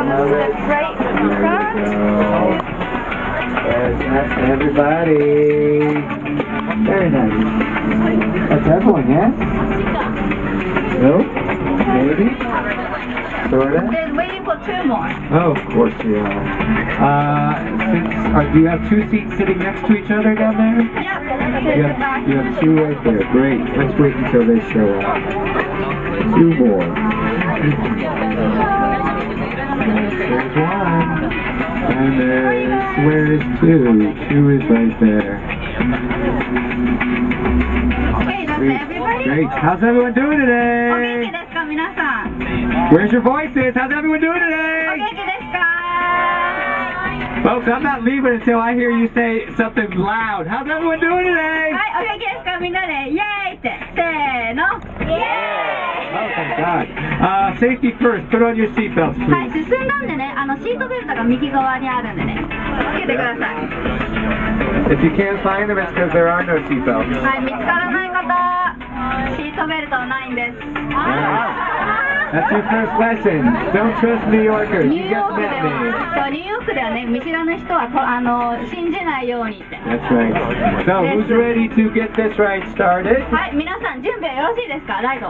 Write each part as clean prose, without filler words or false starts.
right front. Yes, that's everybody. Very nice. That's everyone, yes? No? Maybe? Sorta? Then waiting for two more. Oh, of course we are. Do you have two seats sitting next to each other down there? Yeah. You have two right there. Great. Let's wait until they show up. Two more. There's one. And where is two? Two is right there. Okay, that's everybody. Great. How's everyone doing today? お元気ですか皆さん。 Where's your voices? How's everyone doing today? お元気ですか Folks, I'm not leaving until I hear you say something loud. How's everyone doing today? はい、お元気ですかみんなでイエーイってせーのイエーイ Oh, thank God. Safety first. Put on your seatbelts, はい、 please. 進んだんでね、シートベルトが右側にあるんでねつけてください。 If you can't find them, it's because there are no seatbelts. はい、見つからない方シートベルトないんです。 That's your first lesson. Don't trust New Yorkers. ニ You ューヨ just ークで met は me. そうニューヨークではね見知らぬ人は信じないようにって。 That's right. So, who's ready to get this ride started? はい、皆さん準備はよろしいですかライド。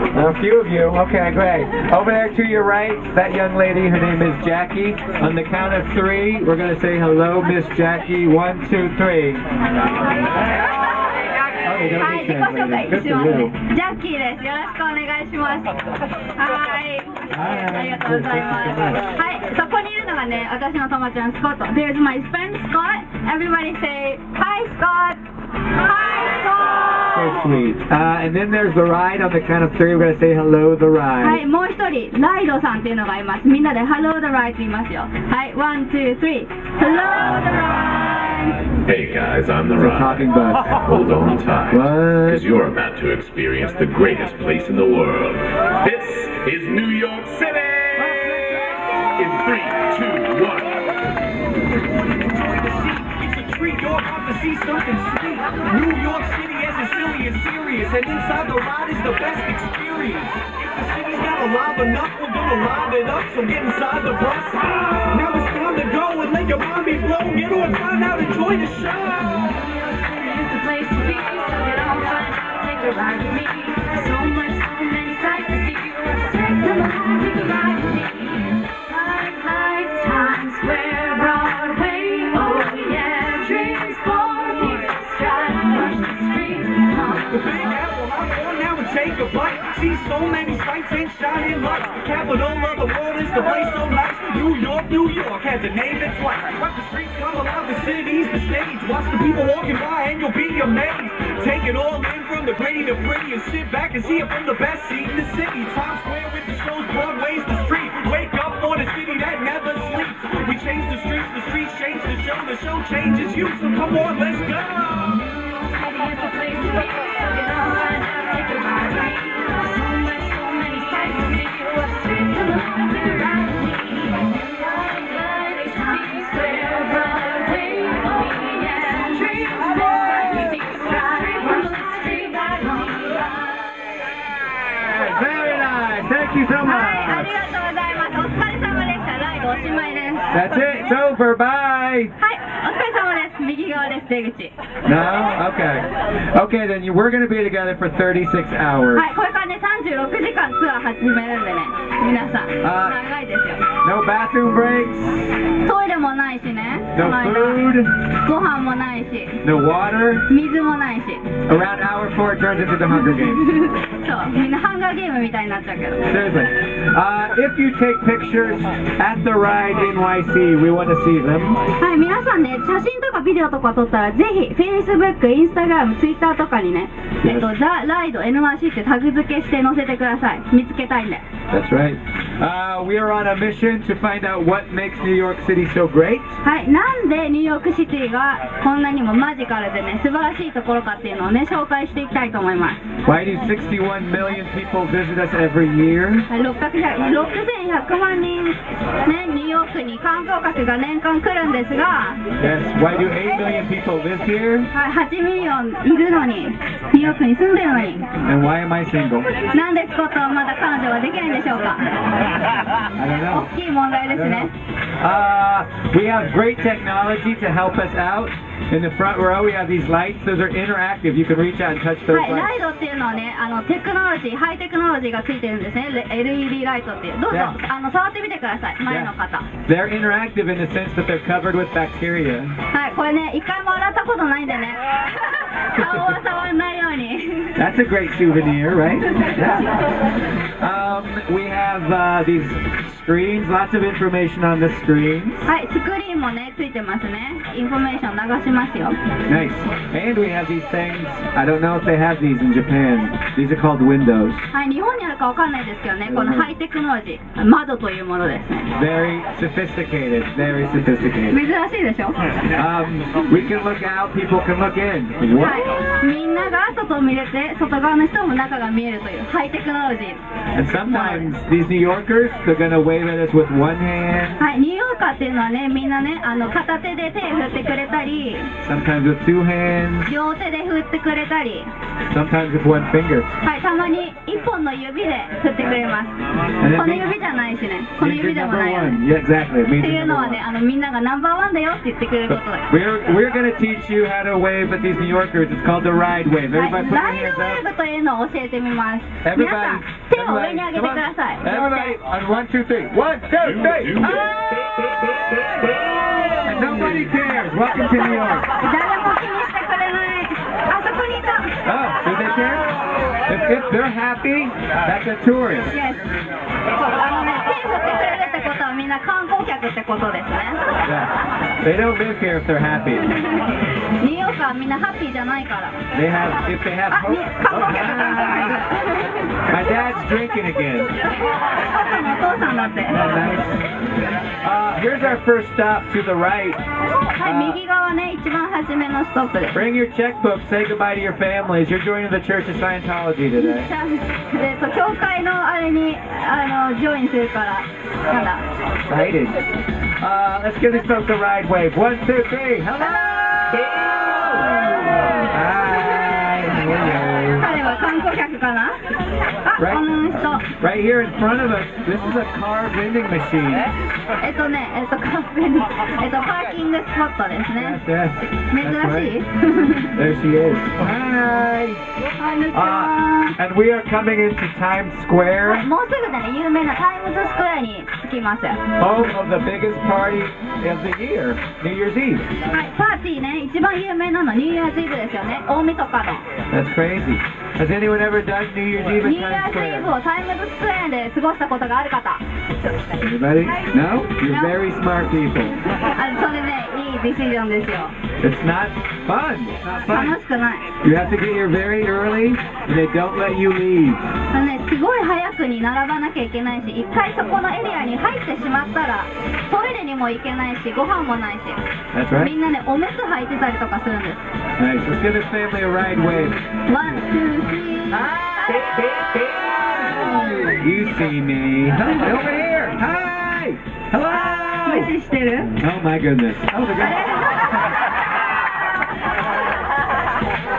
A few of you. Okay, great. Over there to your right, that young lady, her name is Jackie. On the count of three, we're going to say hello, Miss Jackie. 1, 2, 3. はい、自己紹介しますね。ジャッキーです。よろしくお願いします。はい、ありがとうございます。はい、そこにいるのがね、私の友達のスコット。There's my friend Scott. Everybody say Hi Scott. Hi So Scott. sweet. And then there's the ride. On the count of three, we're going to say hello, the は ride. い、もう一人ライドさんっていうのがいます。みんなで Hello the ride って言いますよ。はい、1, 2, 3. Hello the ride. Hey guys, I'm the It's a Ride. talking bus. Hold on tight, What? because you're about to experience the greatest place in the world. This is New York City! In 3, 2, 1. It's a treat, you're about to see something sweet. New York City isn't silly and serious, and inside the ride is the best experience. If the city's not alive enough, we're gonna live it up, so get inside the bus. Now it's time to go and let your mind be blown. Get on, find out, enjoy the show. It's the place to be, so get on, find out, take a ride with me. So many sights to see. Come on, take a ride with me. Lights, Times Square, Broadway, oh yeah, dreams born here. Stride, rush the streets, The Big Apple, hop on now and take a bite. See so many sights and shining lights. Capital of the world is the place so nice. New York has a name that's white. Watch the streets come alive, the city's the stage. Watch the people walking by and you'll be amazed. Take it all in from the gritty to pretty and sit back and see it from the best seat in the city. Times Square with the shows, Broadway's the street. Wake up for the city that never sleeps. We change the streets change the show changes you. So come on, let's go. City is the place to be, so get on, find out, take a ride with me. So many sights to see. What streets, come on, take a ride with me. Lights, Times Square, Broadway, oh yeah, dreams born here. Stride, rush the streets, ride with me. Very nice. Thank you so はい、あ much. りがとうございます。お疲れ様でした。ライドおしまいです。 That's it. It's over. Bye. はい、お疲れ様です。右側です、出口。 No? Okay. Okay, then we're going to be together for 36 hours. はい、これからね、36時間ツアー始めるんでね、皆さん、長いですよ。 No bathroom breaks. トイレもないしね、 No この間 food. ご飯もないし、 No water. 水もないし、 Around hour 4 it turns into the Hunger Games. そう、みんなハンガーゲームみたいになっちゃうけど。 Seriously. If you take pictures at the ride NYC, we want to see them. はい、皆さんね、写真とかビデオとか撮ったら、ぜひ Facebook、Instagram、Twitter とかにね、The Ride NYC ってタグ付けして載せてください。見つけたいんで。 That's right. We are on a mission to find out what makes New York City so great. はい、なんでニューヨークシティがこんなにもマジカルでね、素晴らしいところかっていうのをね、紹介していきたいと思います。 Why do 61 million people visit us every year? 6100万人、ね、ニューヨークに観光客が年間来るんですが、 Yes. Why do 8 million people live here? はい、8ミリオンいるのに、ニューヨークに住んでるのに、 And why am I single? なんでスコットはまだ彼女はできないんでしょうか。don't know. 大きい問題ですね。We have great technology to help us out. In the front row, we have these lights. Those are interactive. You can reach out and touch those はい、ラ lights. イドっていうのはね、テクノロジー、ハイテクノロジーがついてるんですね。LED ライトっていう。どうぞ、 Yeah. 触ってみてください。前の方。 They're interactive in the sense that they're covered with bacteria. はい、これね、一回も洗ったことないんでね。顔は触んないように。 That's a great souvenir, right? We have these screens, lots of information on the screens. はい、スクリーンもね、ついてますね。インフォメーション流しますよ。 Nice. And we have these things. I don't know if they have these in Japan. These are called windows. はい、日本にあるかわかんないですけどね、このハイテクノロジー、窓というものですね。 Very sophisticated. Very sophisticated. 珍しいでしょ。 We can look out. People can look in. は What? い、みんなが外を見れて、外側の人も中が見えるというハイテクノロジー。 And sometimes these New Yorkers, they're gonna wave at us with one hand. はい、ニューヨーカーっていうのはね、みんなね、片手で手振ってくれたり、 Sometimes with two hands. 両手で振ってくれたり、 Sometimes with one finger. はい、たまに一本の指で振ってくれます。この指じゃないしね、この Means 指 you're でも number ないよね。 one. Yeah, exactly. It っ means て you're いうの number は one. ね、みんながナンバーワンだよって言ってくれることだ。 We're gonna teach you how to wave at these New Yorkers. It's called the ride wave. はい、 Everybody put ラ your イドウェ hands ーブというのを教えてみます。 up. 皆さん、手を上に上げて Come ください。 on. 両 Everybody 手。 on 1, 2, 3. 1, 2, 3. And nobody cares. Welcome to New York. 誰も気にしてくれない。あそこにいた。 Oh, do they care? If they're happy, that's a tourist. Yes. 手振ってくれるってことはみんな観光客ってことですね。 Yeah. They don't live here if they're happy. ニューヨークはみんなハッピーじゃないから。 If they have あ、観 hope. 光客観光 My dad's drinking again. 客。パパのお父さんだって。 Oh, nice. Here's our first stop to the right. はい、右側ね、一番初めのストップです。 Bring your checkbook. Say goodbye to your families. You're joining the Church of Scientology today. 教会のあれにジョインするからなんだ。 Excited. Let's give these folks a ride wave. 1, 2, 3. Hello. Hi. Hello. 彼は観光客かな。あ、この人。 Right here in front of us. This is a car vending machine. カフェのパーキングスポットですね。 Yes. 珍 That's しい。 right. There she is. Hi. こんにちは。 And we are coming into Times Square, もうすぐでね、有名なタイムズスクエアに着きます。は home of the biggest party of the year, New Year's Eve. い、パーティーね、一番有名なのニューイヤーズイブですよね。大晦日の。 That's crazy. Has anyone ever done New Year's Eve ニュ in ーイヤ Times ーズイブ Square? をタイムズスクエアで過ごしたことがある方。 Anybody? No? You're No. very smart people. それね、いいディシジョンですよ。 It's not fun. It's not 楽 fun. しくない。You have to get here very early, and they don't let you leave. すごい早くに並ばなきゃいけないし、一回そこのエリアに入ってしまったらトイレにも行けないし、ご飯もないし、 That's み right. んなね、おむつ履いてたりとかするんです。 Nice. Let's give this family a ride wave. ワン、ツー、スリー。 You see me. Over here. Hi. 無 Hello. 視してる？ Oh my goodness. Oh my あれ goodness.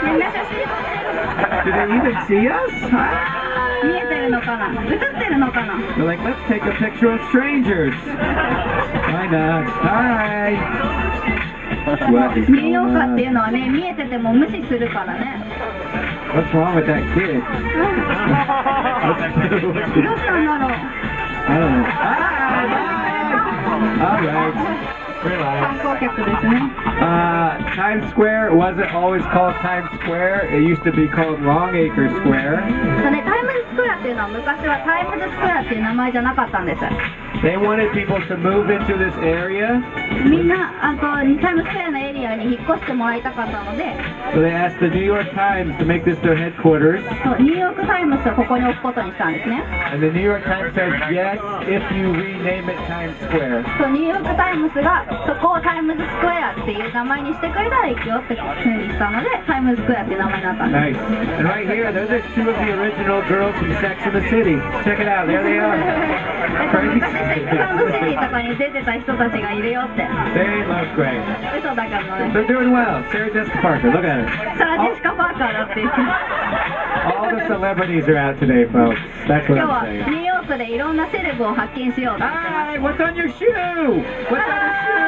みんな写真撮って Do they even see us? Hi. る？見えてるのかな？映ってるのかな？ They're like, let's take a picture of strangers. Why not? Hi. What is ニューヨー going カーっていう on? のはね、見えてても無視するからね。 What's wrong with that kid? どうしたんだろう？ I don't know. All right. 観 Relax. 光客ですね。Times Square wasn't always called Times Square. It used to be called Longacre Square. そうね、タイムズスクエアっていうのは昔はタイムズスクエアっていう名前じゃなかったんです。 They wanted people to move into this area, みんなタイムズスクエアのエリアに引っ越してもらいたかったので、 so they asked the New York Times to make this their headquarters. そうニューヨークタイムズをここに置くことにしたんですね。 And the New York Times said yes if you rename it Times Square. そうニューヨークタイムズがそこをタイムズスクエアっていう名前にしてくれたら行くよってふうにしたので、タイムズスクエアっていう名前になったんです。 Nice. And right here, those are two of the original girls from Sex and the City. Check it out. There they are. 昔セックスアンドシティとかに出てた人たちがいるよって。 They look great. 嘘だからね。 They're doing well. Sarah Jessica Parker. Look at her. サラ・ジェシカ・パーカーだって言って。All the celebrities are out today, folks. That's 今 what 日は I'm ニュ saying. ーヨークでいろんなセレブを発見しようと思ってます。 Hi, what's on your shoe? What's on your shoe?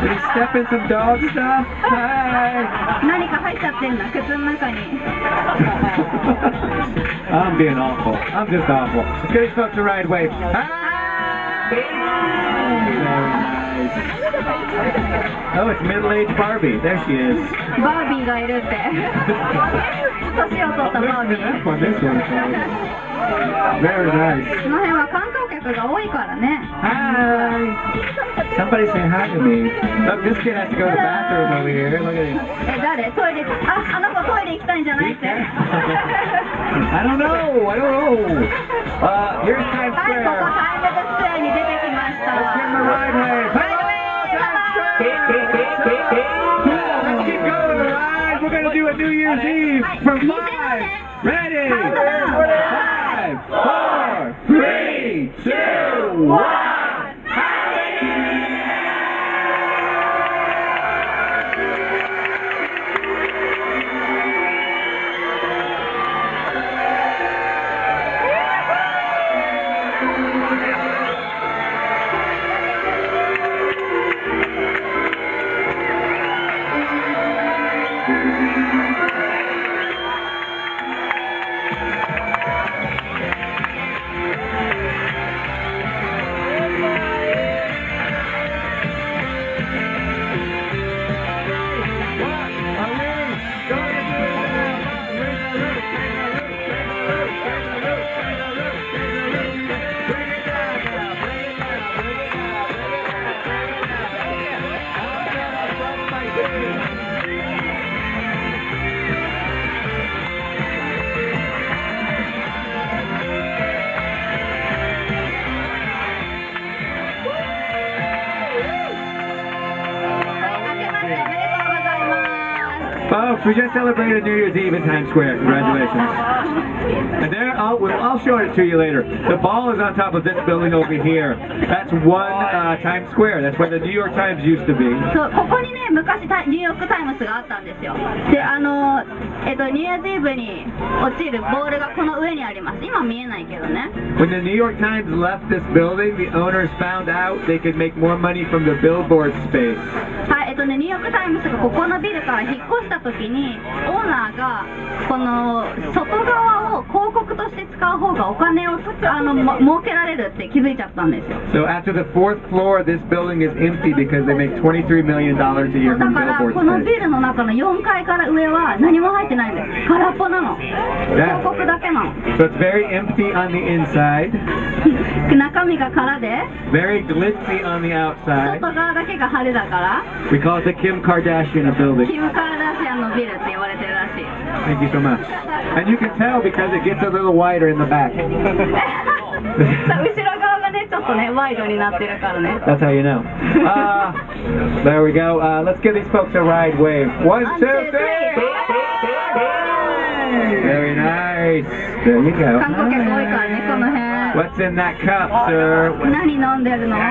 Did he step in some dog stuff? Hi. 何か入っちゃってんだ、靴の中に。 I'm being awful. I'm just awful. Let's get these folks to ride wave. Hi. Very nice. Oh, it's middle-aged Barbie. There she is. バービーがいるって。年を取ったバービ Listen to ー。 this one. This one's very nice. この辺は観光客が多いからね。 Hi. Somebody say hi to me. Look, this kid has to go to the bathroom over here. Look at him. 誰？トイレ、あの子トイレ行きたいんじゃないって。 I don't know. I don't know. Here's Times はい、ここ Square. タイムズスクエアに出てきまし Let's give him a た。 ride wave. Let's keep going. The ride. We're gonna do a New Year's Eve from 5. Ready? 5, 4, 3, 2, 1. Folks, we just celebrated New Year's Eve in Times Square. Congratulations. And there, I'll show it to you later. The ball is on top of this building over here. That's one Times Square. That's where the New York Times used to be. そう、ここにね、昔ニューヨークタイムズがあったんですよ。で、ニューイヤーズイブに落ちるボールがこの上にあります。今見えないけどね。 When the New York Times left this building, the owners found out they could make more money from the billboard space. はい、ニューヨークタイムズがここのビルから引っ越した時に、オーナーがこの外側を広告として使う方がお金を儲けられるって気づいちゃったんですよ。 So after the fourth floor, this building is empty because they make $23 million a year だ from から billboard このビ space. ルの中の4階から上は何も入ってないんです。空っぽなの。広告だけなの。 So it's very empty on the inside, 中身が空で、 very glitzy on the outside. 外側だけが晴れだから、 We call it the Kim Kardashian of buildings. キム・カーダシアンのビルって言われてるらしい。 Thank you so much. And you can tell because it gets a little wider in the back. 後ろ側がね、ちょっとね、ワイドになってるからね。 That's how you know. There we go. Let's give these folks a ride wave. 1, 2, 3. Very nice. There you go. 観光客多いからね、この辺。 What's in that cup, sir? 何飲んでるの？コー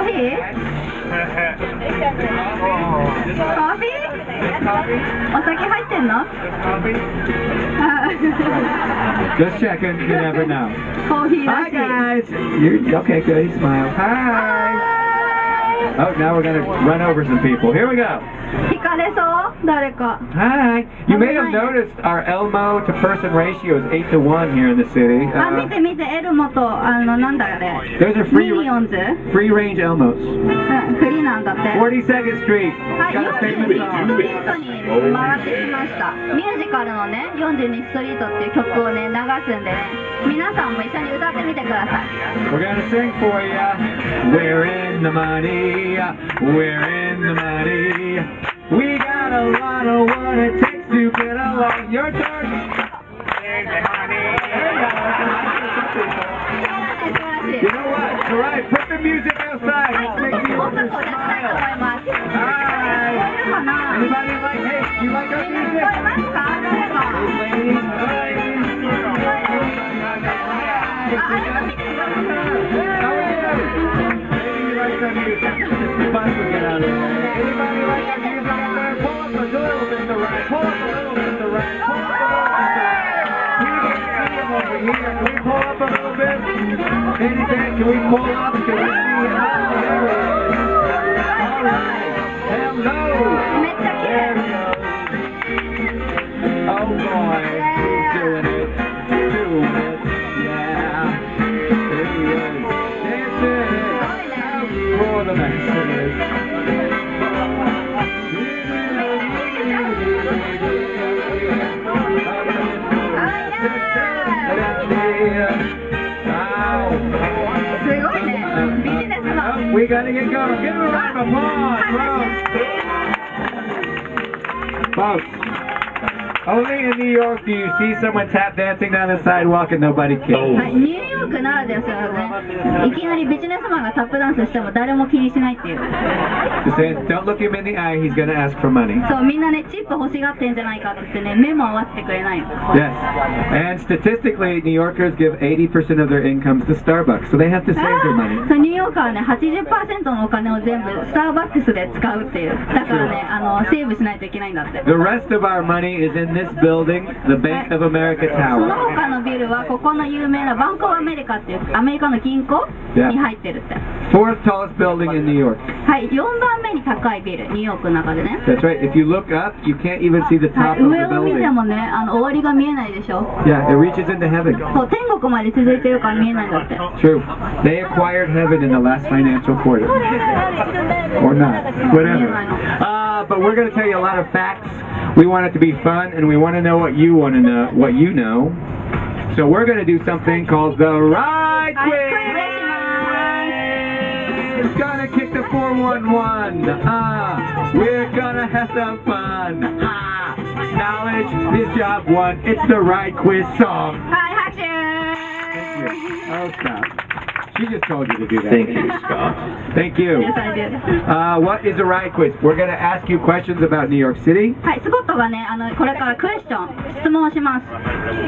ヒー？コーヒー？お酒入ってんの？ Just checking. You never know. コーヒーら Hi, しい。 guys. You're okay. Good. He smiled. Hi. Oh, now we're gonna run over some people. Here we go. 惹かれそう？誰か。 Hi. You may have noticed our Elmo to person ratio is 8 to 1 here in the city. あ、見て見て、エルモと、なんだあれ。 Those are ミニオンズ？ free range Elmos. うん、フリーなんだって。 42nd Street. はい、 Got a 42 famous ス song. トリートに回ってきました。ミュージカルのね、42ストリートっていう曲をね、流すんでね、皆さんも一緒に歌ってみてください。 We're gonna sing for ya. We're in the money. We're in the money. We got a lot of what it takes to get along. Your turn. We're in the money. You know what? All right, put the music outside. はい、 Let's ちょっ make と音 people 楽を出したいと思い smile. ます。聞こ Hi. えるかな？ Anybody like? Hey, you like our みんな聞 music? こえますか？誰か。 Ladies, ladies. あれも見てください。 How are you? Maybe you like some music. Just the bus will get out of the way. Anybody like our music out there? Pull up a little bit to right. Pull up a little bit to right. Can we pull up a little bit? Anything? Can we pull up? Can we see him? There he is. All right. Hello. めっちゃ綺麗。 Oh boy. He's doing it. Doing it. Yeah. There he is. Dancing. How cool the mess it is. We gotta get going. Give him a round of applause, folks. Only in New York do you see someone tap dancing down the sidewalk and nobody cares. はい、ニューヨークならですよね。いきなりビジネスマンがタップダンスしても誰も気にしないっていう。Just saying, don't look him in the eye. He's gonna ask for money. そう、みんなね、チップ欲しがってんじゃないかって言ってね、目も合わせてくれないの。Yes. And statistically, New Yorkers give 80% of their incomes to Starbucks, so they have to save their money. そう、ニューヨークはね、80% のお金を全部スターバックスで使うっていう。だからね、セーブしないといけないんだって。The rest of our money is in this building, the Bank of America その Tower. 他のビルはここの有名なバンクオブアメリカっていうアメリカの銀行に入ってるって。Fourth tallest building in New York. はい、4番目に高いビル、ニューヨークの中でね。 That's right. If you look up, you can't even see the は top い、 of the 上を見て building. もね、終わりが見えないでしょ。 Yeah, it reaches into heaven. そう天国まで続いてるから見えないんだって。 True. They acquired heaven in the last financial quarter. Or not. Whatever. But we're going to tell you a lot of facts. We want it to be fun, and we want to know what you want to know, what you know. So we're going to do something called the Ride はい、クイ Quiz. ズします。 It's gonna kick the 411. We're gonna have some fun. Knowledge is job one. It's the Ride Quiz song. はい、拍手。 Oh, stop. She just told you to do that. Thank you, Scott. Thank you. Yes, I did. What is a Ride Quiz? We're gonna ask you questions about New York City, はい、スコットがね、これからクエスチョン、質問をします。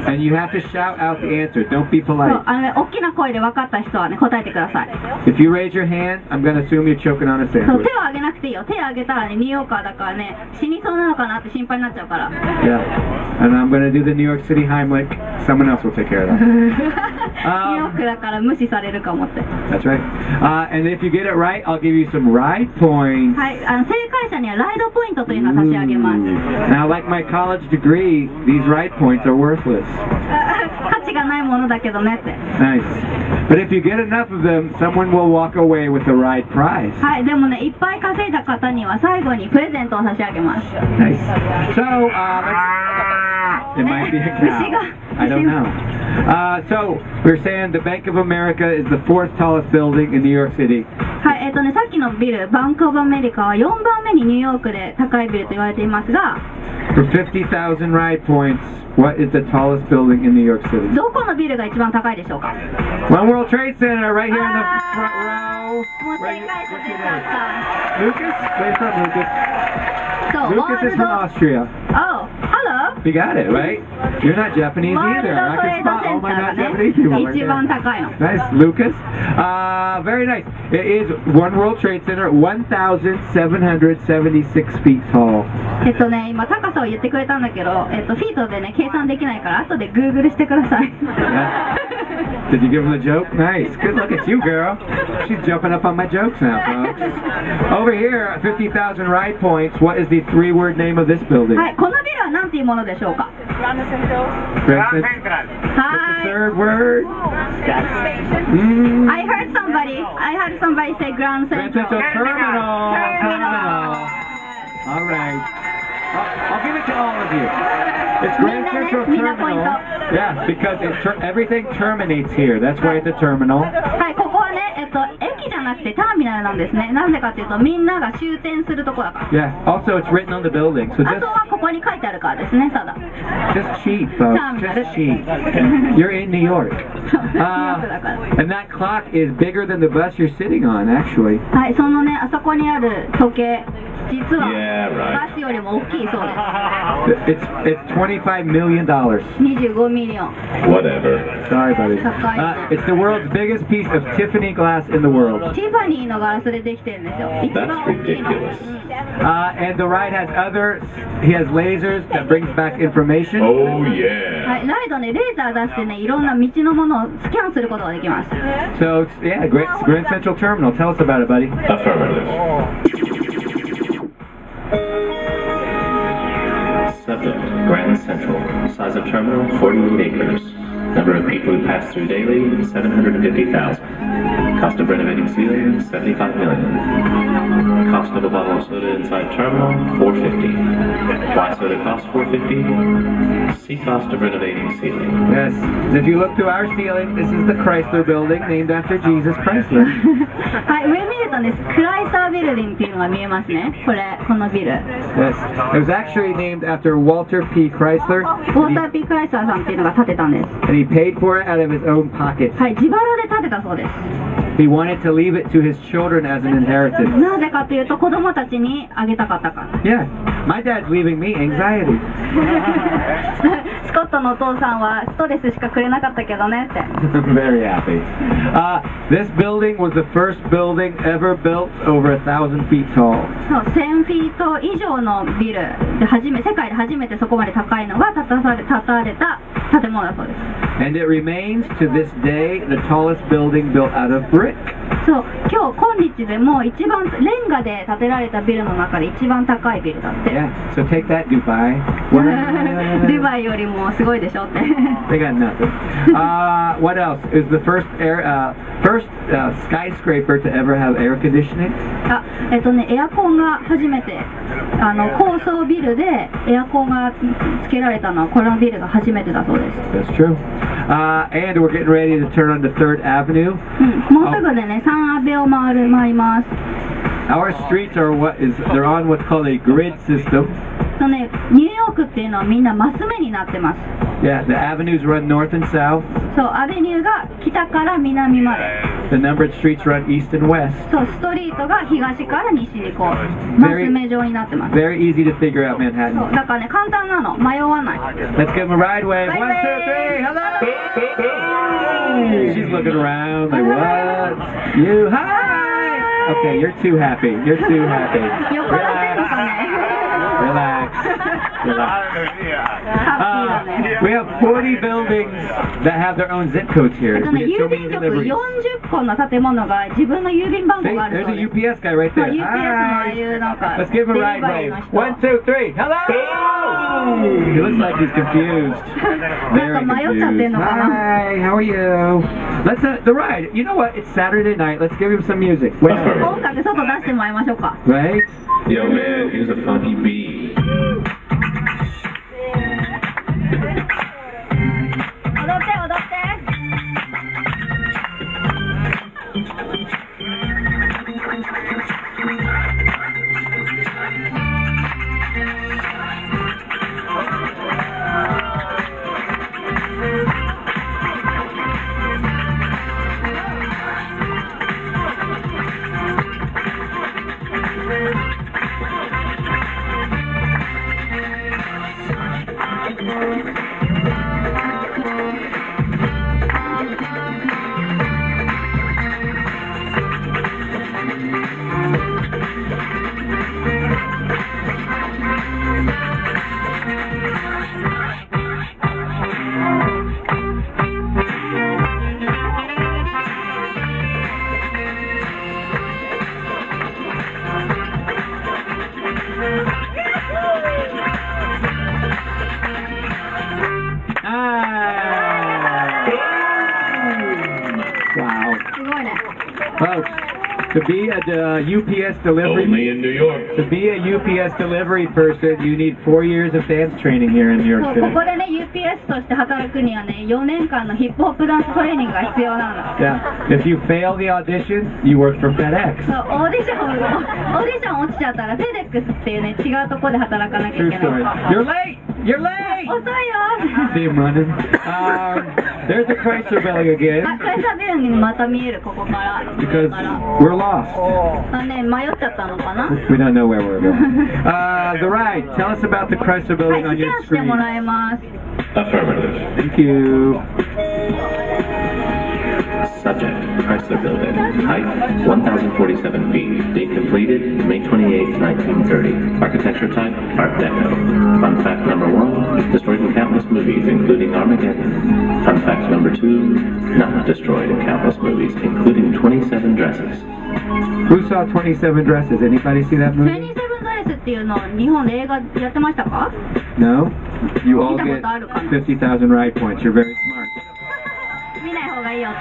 and you have to shout out the answer. Don't be そう、polite. ね、大きな声で分かった人はね、答えてください。 If you raise your hand, I'm gonna assume you're choking on a そう、 sandwich. 手を挙げなくていいよ。手を挙げたらね、ニューヨーカーだからね、死にそうなのかなって心配になっちゃうから。Yeah. And I'm gonna do the New York City Heimlich. Someone else will take care of that. ニューヨークだから無視されるかもって。 That's right. And if you get it right, I'll give you some ride points. はい、正解者にはライドポイントというのを差し上げます。 Now, like my college degree, these ride points are worthless. 価値がないものだけどねって。 Nice. But if you get enough of them, someone will walk away with a ride prize. はい、でもね、いっぱい稼いだ方には最後にプレゼントを差し上げます。 Nice. So, it might be a cow. I don't know. So, we're saying the Bank of America is the fourth tallest building in New York City. はい、ね、さっきのビル、バンクオブアメリカは4番目にニューヨークで高いビルと言われていますが、 For 50,000 ride points, what is the tallest building in New York City? どこのビルが一番高いでしょうか。 One World Trade Center, right here in the front row. もう正解者出ちゃった。 Lucas? Where's from Lucas? そう、 Lucas is from Austria. Oh, hello. You got it, right? You're not Japanese ワール either. ド I トレ can ード spot セ all ンタ my ーが not ね、 Japanese people right 一番 there. 高いの。 Nice, Lucas. Very nice. It is One World Trade Center, 1,776 feet tall. 今高さを言ってくれたんだけど、フィートでね計算できないから後で Google してください。Did you give him a joke? Nice. Good look at you, girl. She's jumping up on my jokes now, folks. Over here, 50,000 ride points. What is the three-word name of this building? はい、このビルは何ていうものでしょうか。 Grand Central. は That's the い。 third word. I heard somebody say Grand Grand Central. Central Terminal. Terminal. All right. I'll give it to all of you. It's Grand Central Terminal. Yeah, because everything terminates here. That's why it's a terminal. はい、ここはね、駅じゃなくてターミナルなんですね。なんでかっていうと、みんなが終点するとこだから。Yeah. Also, it's written on the building. So あとはここに書いてあるからですね、ただ。just cheat, folks. Just cheat. You're in New York. And that clock is bigger than the bus you're sitting on, actually. はい、そのね、あそこにある時計、実は Yeah, right. バスよりも大きいそうで It's $25 million. す。25ミリオン。 Whatever. Sorry, buddy. It's the world's biggest piece of Tiffany glass in the world. ティファニーのガラスでできてるんですよ。一番 That's 大きいの。 ridiculous. And the ride has other, he has lasers that brings back information. Oh は yeah. い、ライドね、レーザー出してね、いろんな道のものをスキャンすることができます。 So, yeah, Grand Central Terminal. Tell us about it, buddy. Affirmative. 7. Grand Central. Size of terminal 48 acres. Number of people who pass through daily 750,000. Cost of renovating ceiling 75 million. Cost of a bottle of soda inside terminal 450. Why soda costs 450? See cost of renovating ceiling. Yes. If you look through our ceiling, this is the Chrysler building named after Jesus Chrysler. はい、上見るとね、クライサービルディングっていうのが見えますね。このビル。Yes. It was actually named after Walter P. Chrysler. ウォーターピー・クライサーさんっていうのが建てたんです。 And he paid for it out of his own pocket. はい、自腹で建てたそうです。 He wanted to leave it to his children as an inheritance. なぜかというと子供たちにあげたかったから。Yeah. My dad's leaving me anxiety. スコットのお父さんはストレスしかくれなかったけどねって。 I'm very happy. This building was the first building ever built over 1,000 feet tall. そう、1000フィート以上のビルで世界で初めてそこまで高いのが建たれた建物だそうです。 And it remains to this day the tallest building built out of brick. そう、今日でも一番レンガで建てられたビルの中で一番高いビルだって。 Yeah. So take that, Dubai. ドバイよりもすごいでしょって。 They got nothing. What else? It was the first skyscraper to ever have air conditioning. エアコンが初めて高層ビルでエアコンがつけられたのはこのビルが初めてだそうです。 That's true. And we're getting ready to turn onto 3rd Avenue. もうすぐでね、3アベを回ります。 Our streets are they're on what's called a grid system. ね、ニューヨークっていうのはみんなマス目になってます。 Yeah, the avenues run north and south. そう、アベニューが北から南まで。 The numbered streets run east and west. そう、ストリートが東から西にこうマス目状になってます。 Very easy to figure out そう Manhattan. だからね、簡単なの、迷わない。 Let's give them a ride wave. バイ 1, バイ 2, 3. Hello. She's looking around like what? You hi. Okay, you're too happy. You're too happy. 酔っ払ってんのかね。 Relax. Relax. ハッピーだね。 We have 40 buildings that have their own zip codes here. ね、 We get 郵 so 便 many 局 deliveries. 40個の建物が自分の郵便番号 See, がある there's そう a です。 UPS guy right そう、 there. UPS のああ Hi. いうなんか Let's give him a デリ ride バリー wave. の人。 1, 2, 3. Hello. He looks like he's confused. なんか迷っちゃってんのかな。 Hi, how are you? Let's the ride. You know what? It's Saturday night. Let's give him some music. Wait, Affirmative. 音楽外出してもらいましょうか。 right? Yo man, here's a funky beat. 踊って踊って。 Wow. すごいね。 Folks, to be a UPS delivery Only in New York. to be a UPS delivery person, you need 4 years of dance training here in New そ York う、こ City. こでね、UPS として働くにはね、4年間のヒップホップダンストレーニングが必要なの。 Yeah. If you fail the audition, you work for FedEx. そう、オーディション落ちちゃったら、フェデックスっていうね、違うところで働かなきゃい True け story. ない。 You're late! You're late! 遅いよ。 See him running. There's the Chrysler building あ、 again クライサービルにまた見える、ここから。 because ここから we're lost. あ、ね、迷っちゃったのかな。は We don't know where we're going. The ride. Tell us about the Chrysler い、 building ス on キャ your ンしても screen. らいます。 Affirmative. Thank you. Subject, Chrysler Building. Height, 1,047 feet. Date completed, May 28, 1930. Architecture type, Art Deco. Fun fact number 1, destroyed in countless movies, including Armageddon. Fun fact number 2, not destroyed in countless movies, including 27 dresses. Who saw 27 Dresses? Anybody see that movie? 27ドレスっていうの日本で映画やってましたか？ No? You all 見た get ことあるかな？ 50,000 ride points. You're very smart. 見ない方がいいよって。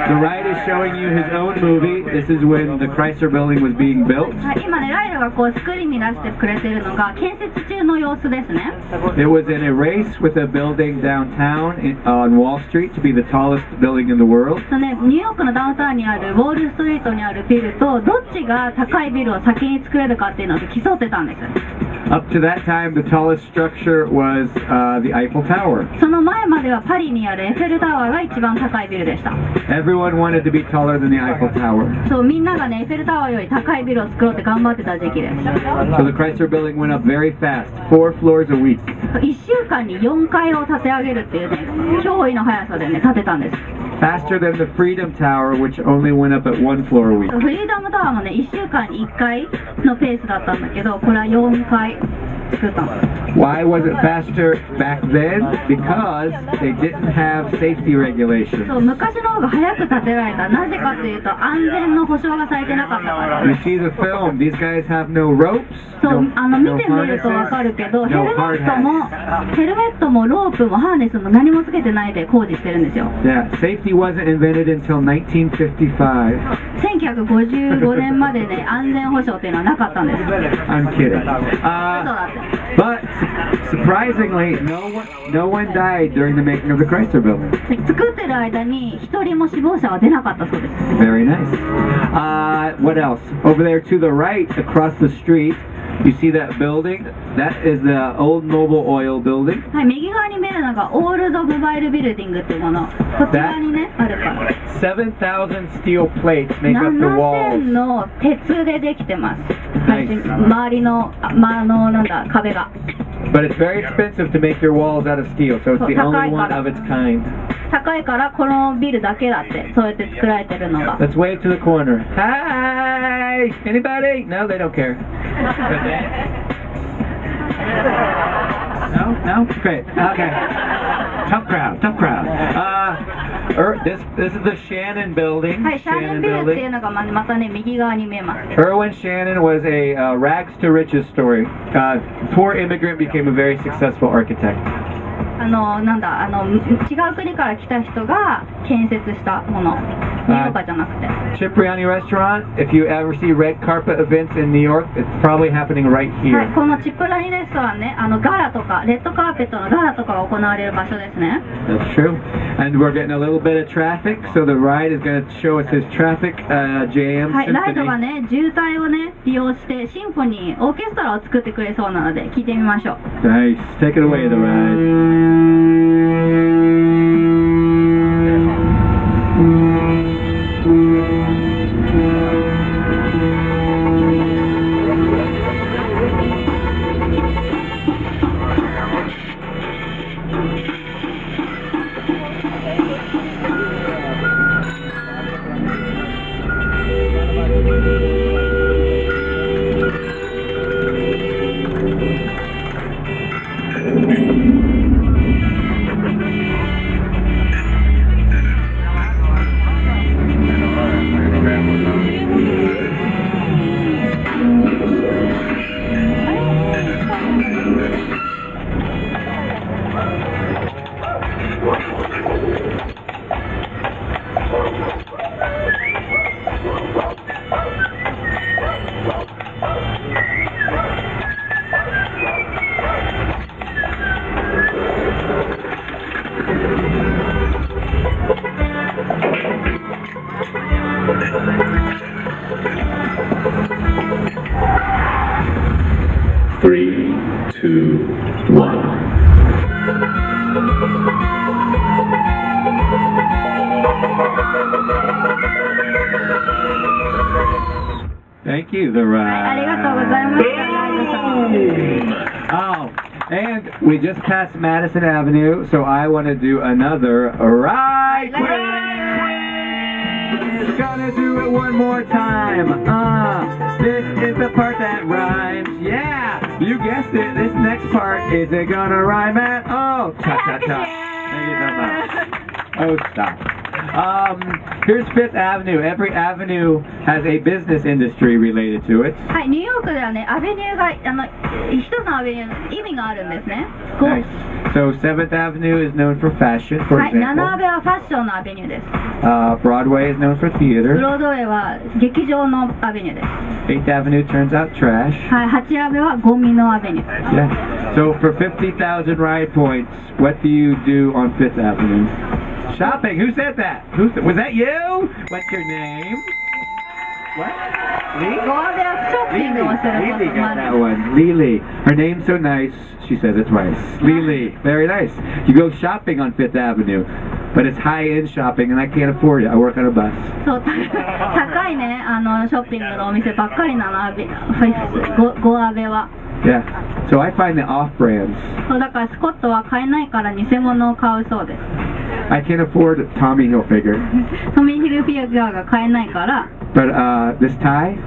The ride is showing you his own movie. This is when the Chrysler Building was being built. はい今ねライドがこうスクリーンに出してくれてるのが建設中の様子ですね。It was in a race with a building downtown on Wall Street to be the tallest building in the world. そうね、ニューヨークのダウンタウンにあるウォールストリートにあるビルとどっちが高いビルを先に作れるかっていうので競ってたんです。Up to that time, the tallest structure was the Eiffel Tower. その前まではパリにあるエッフェルタワーが一番高いビルでした。Everyone wanted to be taller than the Eiffel Tower. そうみんながねエッフェルタワーより高いビルを作ろうって頑張ってた時期です。 So the Chrysler Building went up very fast, 4 floors a week. 1週間に4階を建て上げるっていうね驚異の速さでね建てたんです。 Faster than the Freedom Tower, which only went up at 1 floor a week. フリーダムタワーもね1週間に1回のペースだったんだけどこれは4回作ったの。 Why was it faster back then? Because they didn't have safety そう regulations. 昔の方が早く建てられた。なぜかというと安全の保証がされてなかったから。 You see the film, these guys have no ropes, そう no, 見 no てみるとわか harnesses, るけど、ヘ no ルメ hard ット hats. もヘルメットもロープもハーネスも何もつけてないで工事してるんですよ。 Yeah, safety wasn't invented until 1955. 1955年までね安全保障っていうのはなかったんです。 I'm kidding. そうだって。 But surprisingly, no one died during the making of the Chrysler Building. 作ってる間に一人も死亡者は出なかったそうです。 Very nice. What else? Over there to the right, across the street, you see that building? That is the old Mobil Oil building. はい、右側に見えるのがオールドモバイルビルディングっていうもの。こっち側にねあるから。 7,000 steel plates make up the 7000 walls. の鉄でできてます。はい周りのなんだ壁が。 But it's very expensive to make your walls out of steel, so it's the only one of its kind. 高いからこのビルだけだってそうやって作られてるのが。 Let's wave to the corner. Hi! Anybody? No, they don't care. No? No? Great. Okay. Tough crowd. This is the Shannon building. はい、シャーレンビルっていうのがまたね右側に見えます。 Erwin Shannon was a rags to riches story. Poor immigrant became a very successful architect. なんだ違う国から来た人が建設したもの。ニューヨーカーじゃなくて。 Cipriani Restaurant, if you ever see red carpet events in New York, it's probably happening right は here. い、このチップラニレストランねガラとかレッドカーペットのガラとかが行われる場所ですね。 That's true. And we're getting a little bit of traffic, so the ride is going to show us his traffic jam はい、ライドが symphony. ね渋滞をね利用してシンフォニーオーケストラを作ってくれそうなので聞いてみましょう。 Nice. Take it away, the ride. Three, two, one. Thank you, the はい、 ride. ありがとうございましたライドさん。 Oh, and we just passed Madison Avenue, so I want to do another ride quiz. gonna do it one more time. This is the part that rhymes. Yeah, you guessed it. This next part, is it gonna rhyme at all? Cha-cha-cha. Thank you so much. Oh, stop. Here's Fifth Avenue. Every avenue has a business industry related to it. はい、ニューヨークではね、アベニューが一つのアベニューの意味があるんですね。Nice. So 7th Avenue is known for fashion, for はい、7 example. アベはファッションのアベニューです。Broadway is known for ブ theater. ロードウェイは劇場のアベニューです。 8th Avenue turns out trash. はい、8アベはゴミのアベニュー。 Yeah. So for 50,000 ride points, what do you do on 5th Avenue? Shopping. Who said that? Was that you? What's your name? What? Lee? 5アベはショッピングをするこ Lily とも got あ that る。 one. Lily. Her name's so nice. She says it twice. Lily. Very nice. You go shopping on 5th Avenue, but it's high-end shopping, and I can't afford it. I work on a bus. そう高いね、ショッピングのお店ばっかりなの、5アベは。 Yeah. So I find the off-brands. そうだからスコットは買えないから偽物を買うそうです。 I can't afford Tommy Hilfiger. トミー・ヒルフィギュアが買えないから、 But this tie,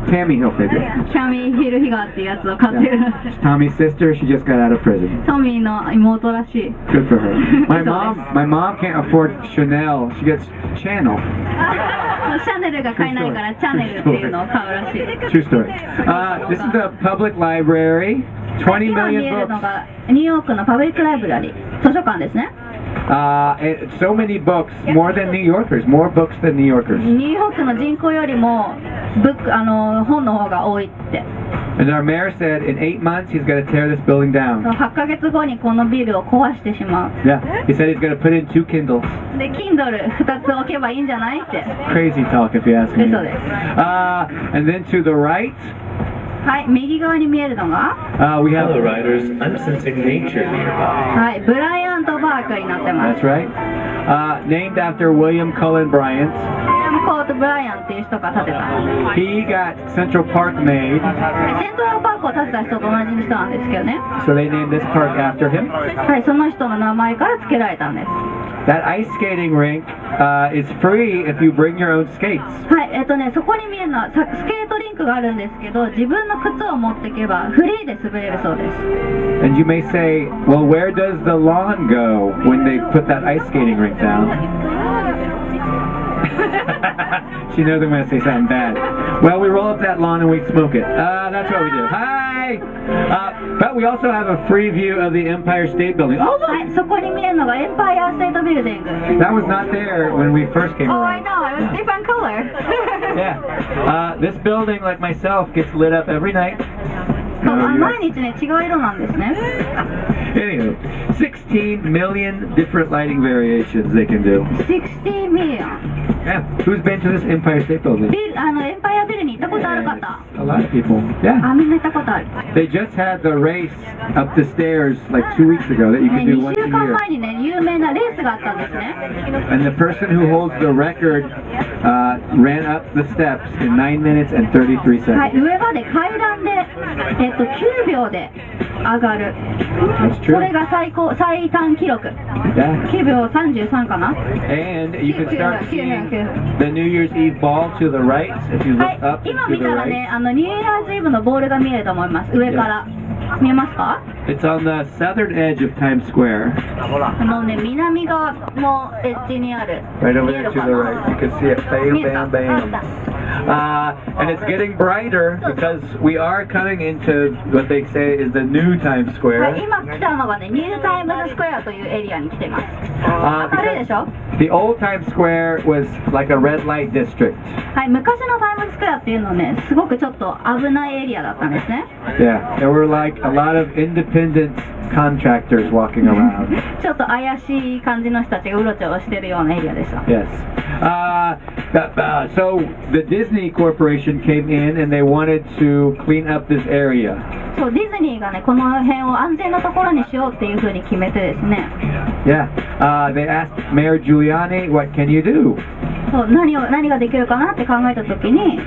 Tammy Hilfiger. キャミー・ヒルフィギュアっていうやつを買ってる。 It's Tommy's sister. She just got out of prison. トミーの妹らしい。 Good for her. My mom can't afford Chanel. She gets Channel. シャネルが買えないからチャネルっていうのを買うらしい。 True story. This is the public library. 20今見 million えるの books. がニューヨークのパブリックライブラリー、図書館ですね。And so many books, more than New Yorkers. More books than New Yorkers. ニューヨークの人口よりも本の方が多いって。 And our mayor said in 8 months he's going to tear this building down. 8ヶ月後にこのビルを壊してしまう。 Yeah. He said he's going to put in 2 Kindles. で、Kindle2 つ置けばいいんじゃないって。 Crazy talk if you ask me. 嘘です。 And then to the right, はい、右側に見えるのが、 we have. Hello, riders. I'm sensing nature nearby. はい、ブライアント・バークになってます。 That's right. Named after William Cullen Bryant. ウィリアム・コート・ブライアンっていう人が建てた。 He got Central Park made, セントラルパークを建てた人と同じ人なんですけどね。 so they named this park after him. はい、その人の名前から付けられたんです。 That ice skating rink is free if you bring your own skates. はい、そこに見えるのはスケートリンクがあるんですけど、自分の靴を持っていけばフリーで滑れるそうです。 And you may say, well, where does the lawn go when they put that ice skating rink down? She knows I'm going to say something bad. Well, we roll up that lawn and we smoke it. That's what we do. Hi! But we also have a free view of the Empire State Building. Oh, はい、 look! そこに見えるのがエンパイアステートビルディング。 That was not there when we first came Oh, I around. know, it was different color. Yeah. This building, like myself, gets lit up every night. そう毎日ね、違う色なんですね。 Anywho, 16 million different lighting variations they can do. 60 million。 Yeah. Who's been to this Empire State Building? エンパイアビルに行ったことある方。 A lot of people. Yeah. あ、みんな行ったことある。 They just had the race up the stairs like 2 weeks ago that you ね、 can do 2 once 週 a 間 year. 前にね、有名なレースがあったんですね。 And the person who holds the record ran up the steps in 9 minutes and 33はい、 seconds. 上まで階段で、9秒で上がる。 That's それ true. が最短記録。 Yeah. 9秒33かな。 And you can start 9 seeing 9 the New Year's Eve ball to the right if you は look い up、 今 and 見 to た the らね、 right. ニューイヤーズイブのボールが見えると思います。上から。見えますか？ It's on the southern edge of Times Square. ね、南側のエッジにある。 Right over 見え there る to か the な？ right. You can see it. Bam, 見えた？ bam, bam. And it's getting brighter because we are coming into what they say is the new Times はい、 Square. 今来たのがね、ニュータイムズスクエアというエリアに来てます。明るいでしょ？ The old Times Square was like a red light district. はい、昔のタイムズスクエアっていうのね、すごくちょっと危ないエリアだったんですね。 Yeah, there were like a lot of independent contractors walking around. ちょっと怪しい感じの人たちがうろちょろしてるようなエリアでした。 Yes. So the Disney Corporation came in and they wanted to clean up this area. そう、ディズニーがね、この辺を安全なところにしようっていう風に決めてですね。Yeah. They asked Mayor Giuliani, what can you do? そう、何ができるかなって考えたときに、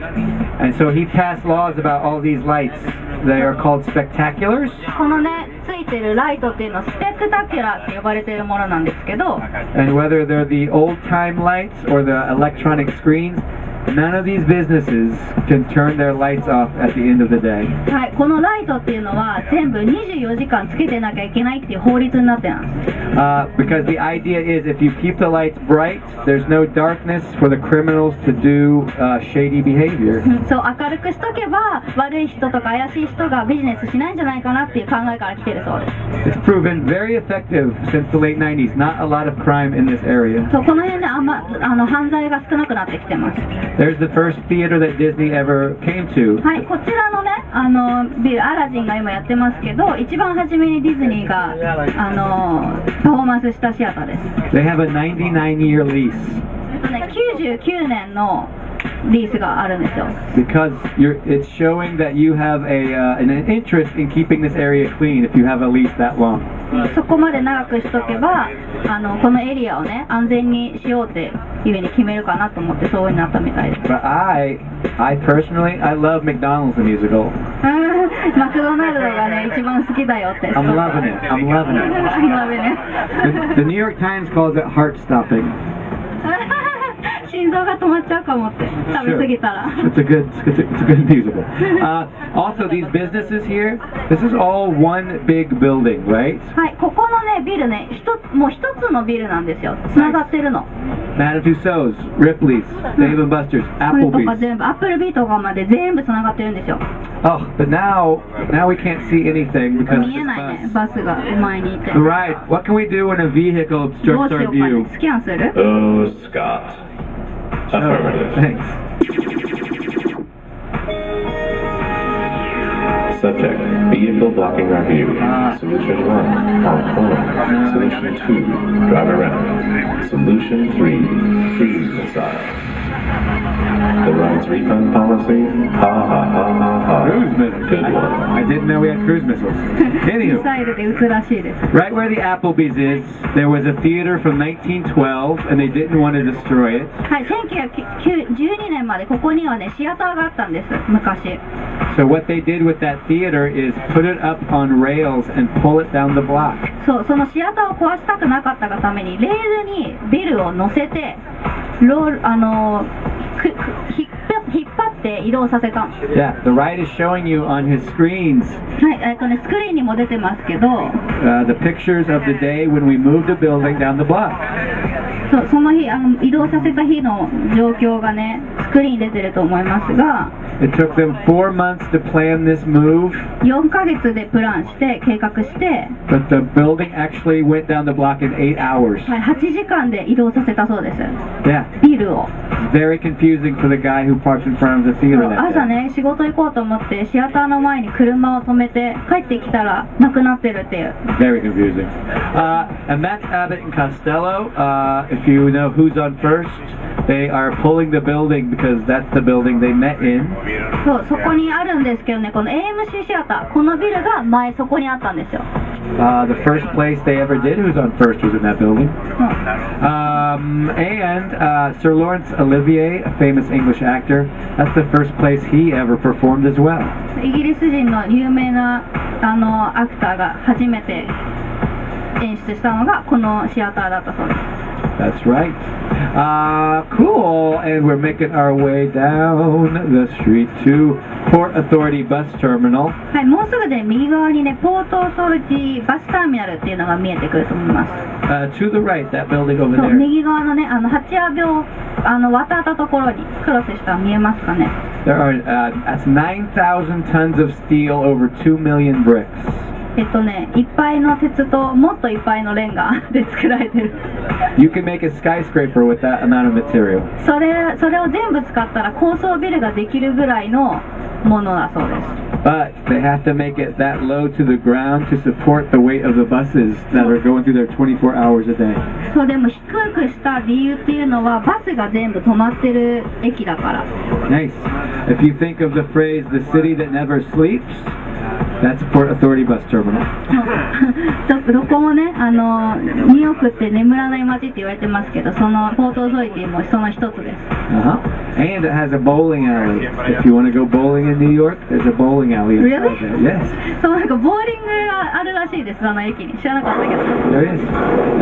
And so he passed laws about all these lights. They are called spectaculars. このね、ついてるライトっていうのはスペクタキュラーって呼ばれているものなんですけど、 And whether they're the old-time lights or the electronic screens, none of these businesses can turn their lights off at the end of the day. はい、このライトっていうのは全部24時間つけてなきゃいけないっていう法律になってます。Because the idea is if you keep the lights bright, there's no darkness for the criminals to do shady behavior. そう、明るくしとけば悪い人とか怪しい人がビジネスしないんじゃないかなっていう考えから来てるそうです。 It's proven very effective since the late 90s. Not a lot of crime in this area. そう、この辺で犯罪が少なくなってきてます。 There's the first theater that Disney ever came to. はい、こちらのね、ビル、アラジンが今やってますけど、一番初めにディズニーがパフォーマンスしたシアターです。 They have a 99-year lease 99年のリースがあるんですよ。 because it's showing that you have an interest in keeping this area clean if you have a lease that long. そこまで長くしとけば、このエリアをね、安全にしようっていうふうに決めるかなと思ってそうになったみたいです。 But I personally, I love McDonald's the musical. マクドナルドがね、一番好きだよって。I'm loving it. I'm loving it. I'm loving it. The New York Times calls it heart-stopping. 心臓が止まっちゃうかもって食べ過ぎたら。 It's a good musical. Also, these businesses here, this is all one big building, right? はい、ここのねビルね、もう一つのビルなんですよ。繋がってるの。Madame Tussauds, Ripley's, Dave and Buster's, これとか Applebee's. 全部アップルビーとかまで全部繋がってるんですよ。 Oh, but now we can't see anything because 見えないね、バスが前にいて。 The ride. What can we do when a vehicle どう obstructs しよ our うか view? ね。スキャンする？ Oh, Scott. Affirmative. Thanks. Subject, vehicle blocking our view. Solution 1, park corner. Solution 2, drive around. Solution 3, cruise inside. The ride's refund policy? Ha ha ha ha ha. Cruise missiles. Good one. I didn't know we had cruise missiles. ミ Anywho, サイルで撃つらしいです。 right where the Applebee's is, there was a theater from 1912, and they didn't want to destroy it. はい、1912年までここにはねシアターがあったんです昔。 So what they did with that theater is put it up on rails and pull it down the block. そう、そのシアターを壊したくなかったがためにレールにビルを乗せて引っ張って移動させたんです。 Yeah, the ride is showing you on his screens はい、スクリーンにも出てますけど、 the pictures of the day when we moved a building down the block. その日移動させた日の状況がねスクリーンに出てると思いますが、 It took them 4 months to plan this move, 4ヶ月でプランして計画して、 but the building actually went down the block in 8 hours. はい、8時間で移動させたそうです。 Yeah, ビルを。 very confusing for the guy who parked in front of the theater that 朝 day. ね仕事行こうと思ってシアターの前に車を止めて帰ってきたらなくなってるっていう。 Very confusing. And that's Abbott and Costello. If you know who's on first, they are pulling the building because that's the building they met in. そう、そこにあるんですけどね、この AMC シアター、このビルが前そこにあったんですよ。 The first place they ever did who's on first was in that building. うん And Sir Laurence Olivier, a famous English actor, that's the first place he ever performed as well. イギリス人の有名なアクターが初めて演出したのがこのシアターだったそうです。 That's right. Cool. And we're making our way down the street to Port Authority Bus Terminal. はい、もうすぐで右側にね、ポートオーソリティバスターミナルっていうのが見えてくると思います。 To the right, that building over そう、 there. 右側のね、八谷病渡ったところにクロスした見えますかね。 There are that's 9,000 tons of steel over 2 million bricks. いっぱいの鉄ともっといっぱいのレンガで作られてる。 You can make a skyscraper with that amount of material. それを全部使ったら高層ビルができるぐらいのものだそうです。 But they have to make it that low to the ground to support the weight of the buses that are going through there 24 hours a day. そう、でも低くした理由っていうのはバスが全部止まってる駅だから。 Nice. If you think of the phrase "the city that never sleeps," That's Port Authority Bus Terminal. どこもね、ニューヨークって眠らない街って言われてますけど、そのポートオーソリティもその一つです。And it has a bowling alley. If you want to go bowling in New York, there's a bowling alley inside Really? there. Yes. そう、なんかボーリングがあるらしいです、あの駅に。知らなかったけど。There is.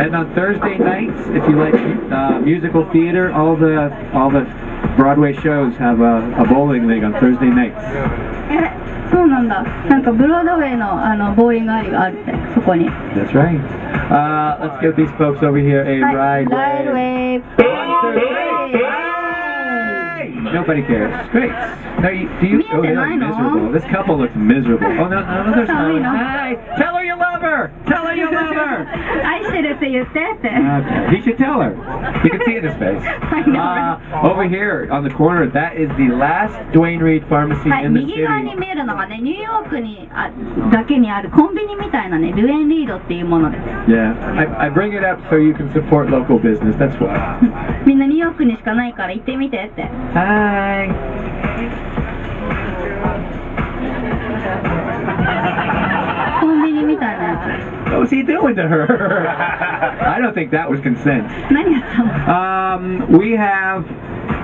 And on Thursday nights, if you like musical theater, all the Broadway shows have a bowling league on Thursday nights. そうなんだ。なんかブロードウェイのボーリングアリーがあるって、そこに。 That's right. Let's give these folks over here a ride. Ride wave. Nobody cares. Great. No, do you? Oh, they look miserable. This couple looks miserable. Oh no, they're smiling. Hi. Tell her you love her. Tell her you love her. 愛してるって言ってって。Okay. He should tell her. You can see it in his face. Over here on the corner, that is the last Duane Reade pharmacy はい、 in the 右側に city. 見えるのがね、ニューヨークにだけにあるコンビニみたいなね、ルエンリードっていうものです。Yeah, I bring it up so you can support local business. That's why. みんなニューヨークにしかないから行ってみてって。Hi. コンビニみたいなや What was he doing to her? I don't think that was consent. つ。何やったの？ We have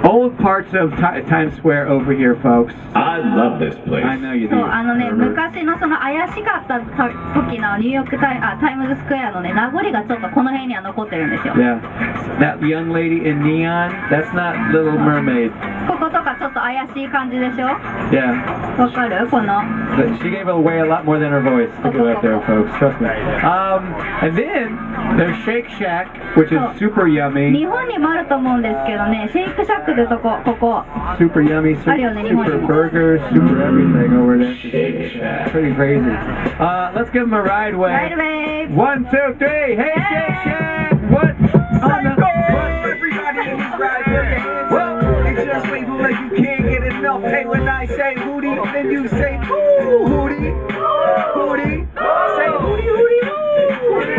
old parts of Times Square over here, folks. I love this place. I know you そう、 do. 昔のその怪しかった時のニューヨークタイムズスクエアのね、名残がちょっとこの辺には残ってるんですよ。 Yeah. That young lady in neon, that's not Little Mermaid. こことかちょっと怪しい感じでしょ？ Yeah. わかる？この。 But she gave away a lot more than her voice. Look at that there, folks. Trust me. And then there's Shake Shack, which is super 日 yummy. 本にもあると思うんですけどね、シェイクシャックでここ。 Super yummy, super burgers, super everything over there. Shake Shack. Pretty crazy. Let's give them a ride wave. Ride wave. 1, 2, 3. Hey, Shake Shack. What? Everybody in this ride, put your hands up and just wave them like you can't get enough. Hey, when I say hootie, then you say ooh, hootie, hootie. Say hootie, hootie, hootie.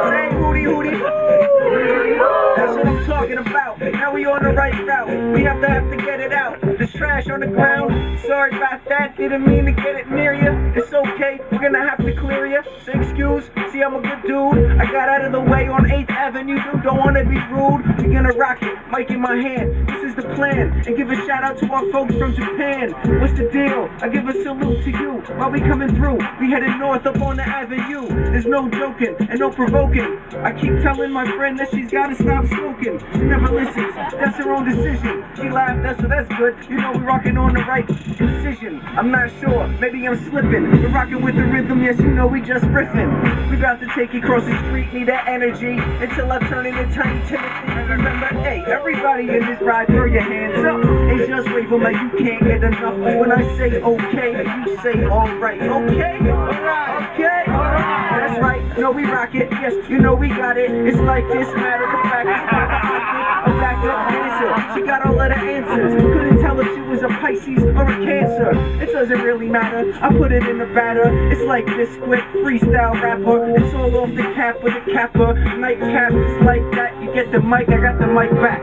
Say hootie, hootie, hootie. That's what I'm talking about. Now we on the right route. We have to get it out. There's trash on the ground. Sorry about that. Didn't mean to get it near you. It's okay. We're gonna have to clear you. So excuse. See, I'm a good dude. I got out of the way on 8th Avenue. Don't wanna be rude. We're gonna rock it. Mic in my hand. This is the plan. And give a shout out to our folks from Japan. What's the deal? I give a salute to you. While we coming through, we headed north up on the avenue. There's no joking and no provoking. I keep telling my friend that she's gotta stop smoking. She never listens. That's her own decision. She laughed. That's good. You know we rocking on the right incision. I'm not sure. Maybe I'm slipping. We're rocking with the rhythm. Yes, you know we just riffing. We about to take you across the street. Need that energy until I turn into Tiny Timothy. Remember, hey, everybody in this ride, throw your hands up and just wave them like you can't get enough. When I say okay, you say alright. Okay? Okay? That's right. No, we rock it. Yes, you know we got it. It's like this matter of fact. A back-up dancer. She got all of the answers. Couldn't tell if she was a Pisces or a Cancer. It doesn't really matter. I put it in the batter. It's like Biscuit, freestyle rapper. It's all off the cap with the capper. Nightcap, it's like that. You get the mic, I got the mic back.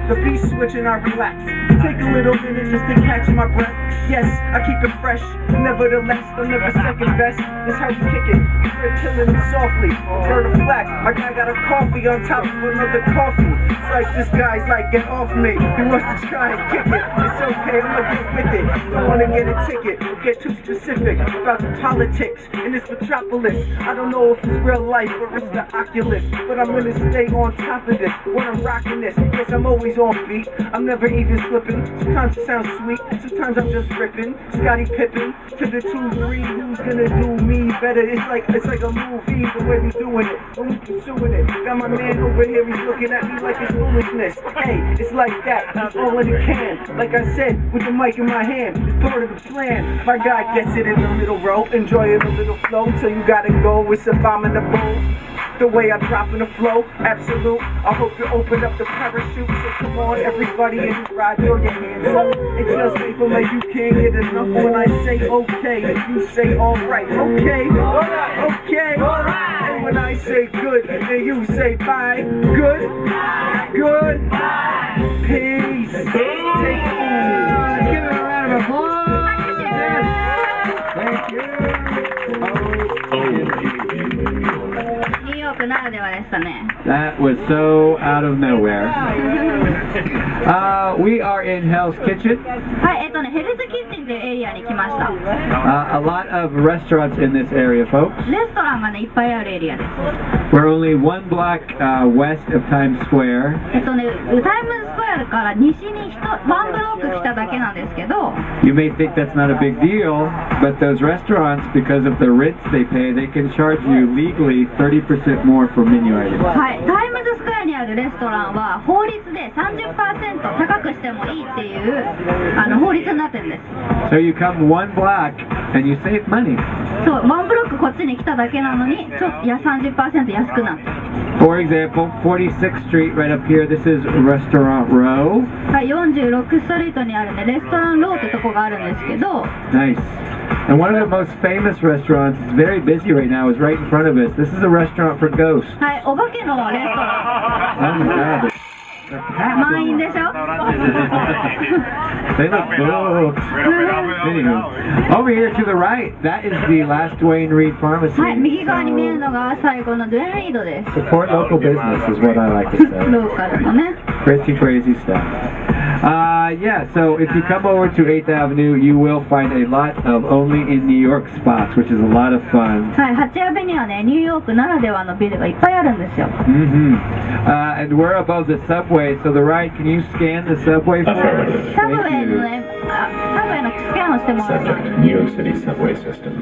The beat switch and I relax. Take a little minute just to catch my breath. Yes, I keep it fresh. Nevertheless, I'm never second best. This how we kick it. We're killing it softly. Bird of flack. My guy got a coffee on top of another coffee. It's like this guy's like, get off me. He wants to try and kick it. It's okay, I'm gonna get with it. Don't wanna get a ticket. Get too specific about the politics in this metropolis. I don't know if it's real life or it's the Oculus, but I'm gonna stay on top of this when I'm rocking this. Yes, I'm always on beat. I'm never even slipping. Sometimes it sounds sweet. Sometimes I'm just ripping. Scottie Pippen to the 2-3. Who's gonna do me better? It's like a movie the way we doing it. When we pursuing it. Got my man over here. He's looking at me like it's foolishness. Hey, it's like that. It's all in the can. Like I said, with the mic in my hand, it's part of the plan. My guy gets it in the middle row, enjoying the little flow till you gotta go. It's a bomb in the bowl. The way I drop in the flow, absolute. I hope you open up the parachute. So come on, everybody in this ride, throw your hands up. And just wait for like you can't get enough. When I say okay, you say alright. Okay, okay. And when I say good, then you say bye. Good, good, peace. Take care. Give it a round of applause. Thank you. でしたね。 That was so out of nowhere. We are in Hell's Kitchen. はい、ヘルズキッチンというエリアに来ました。A lot of restaurants in this area, folks. レストランがね、いっぱいあるエリアです。 We're only one block west of Times Square. タイムズスクエアから西にワンブロック来ただけなんですけど、 You may think that's not a big deal, but those restaurants, because of the rents they pay, they can charge you legally 30% more for menu items. はい、タイムズスクエアにあるレストランは法律で 30% 高くしてもいいっていう法律になってるんです。 So you come one block and you save money. そう、ワンブロックこっちに来ただけなのに30% 安くなった。 For example, 46th Street right up here, this is Restaurant Row. はい、46ストリートにあるね、レストランローってとこがあるんですけど、 Nice. And one of the most famous restaurants, it's very busy right now, is right in front of us. This is a restaurant for ghosts. はい、お化けのレストラ Oh my god. ン。満員でしょ？ They look booked. Anywho, over here to the right, that is the last Dwayne Reed Pharmacy. はい、右側に見えるのが最後のドゥエン・リードです。 Support local business is what I like to say. ローカルのね。 Pretty crazy stuff. Yeah, so if you come over to 8th Avenue, you will find a lot of only in New York spots, which is a lot of fun. はい、8アベにはね、ニューヨークならではのビルがいっぱいあるんですよ。And we're above the subway, so the right, can you scan the subway for us? サブウェイのね、サブウェイのスキャンをしてもらうと。 Subject: New York City subway system.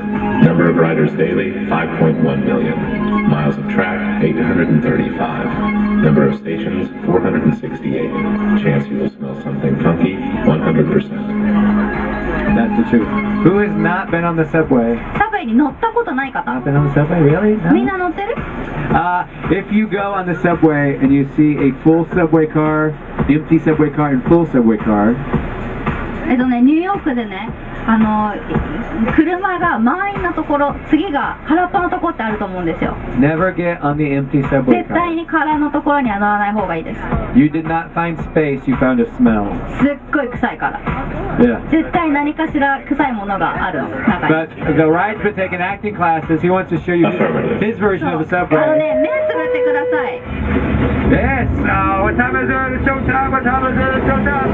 Number of riders daily: 5.1 million. Miles of track: 835. Number of stations: 468. Chance you will smell something funky: 100%. That's the truth. Who has not been on the subway? サブウェイに乗ったことない方？ Not been on the subway, really? みん No? な乗ってる？ If you go on the subway and you see a full subway car, empty subway car, and full subway car, ニューヨークでね、車が満員のところ、次が空っぽのところってあると思うんですよ。 never get on the empty subway 絶対 car. に空のところには乗らない方がいいです。 You did not find space, you found a smell. すっごい臭いから。 Yeah. 絶対何かしら臭いものがある中に。 But the ride's been taking acting classes. He wants to show you his version of the 目つぶって subway. ください。 Yes. What time is it? Showtime. What time is it? Showtime.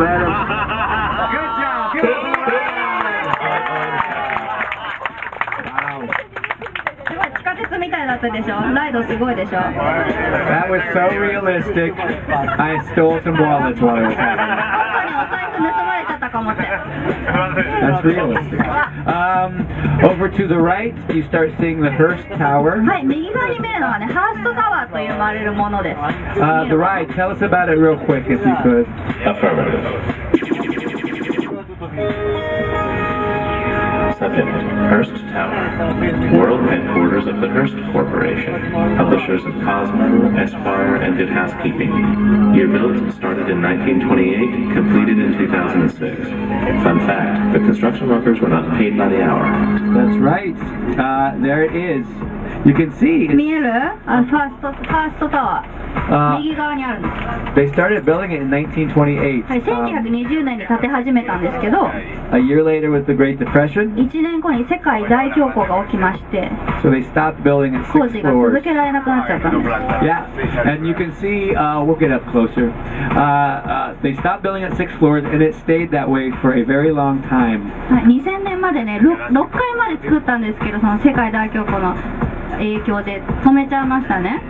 Wow. すごい地下鉄みたいだったでしょ。ライドすごいでしょ。 That was so realistic. I stole some wallets while I was having it. 本当にお財布盗まれちゃったかもって。 That's realistic. Over to the right, you start seeing the Hearst Tower. はい、右側に見えるのはね、ハーストタワーと呼ばれるものです。 The ride, tell us about it real quick if you could. Affirmative. Subject: Hearst Tower. World headquarters of the Hearst Corporation. Publishers of Cosmo, Esquire, and Good Housekeeping. Year built, started in 1928, completed in 2006. Fun fact: the construction workers were not paid by the hour. That's right. There it is. You can see 見える？ファーストタワー。 右側にあるんです。 they started building it in 1928. はい、1920年に建て始めたんですけど、 A year later was the Great Depression, 1年後に世界大恐慌が起きまして、 so they stopped building at 工 6事が続 floors. けられなくなっちゃったんです。 Yeah, and you can see, we'll get up closer. They stopped building at 6 floors, and it stayed that way for a very long time. はい、2000年までね、6階まで作ったんですけど、その世界大恐慌の影響で止めちゃいましたね。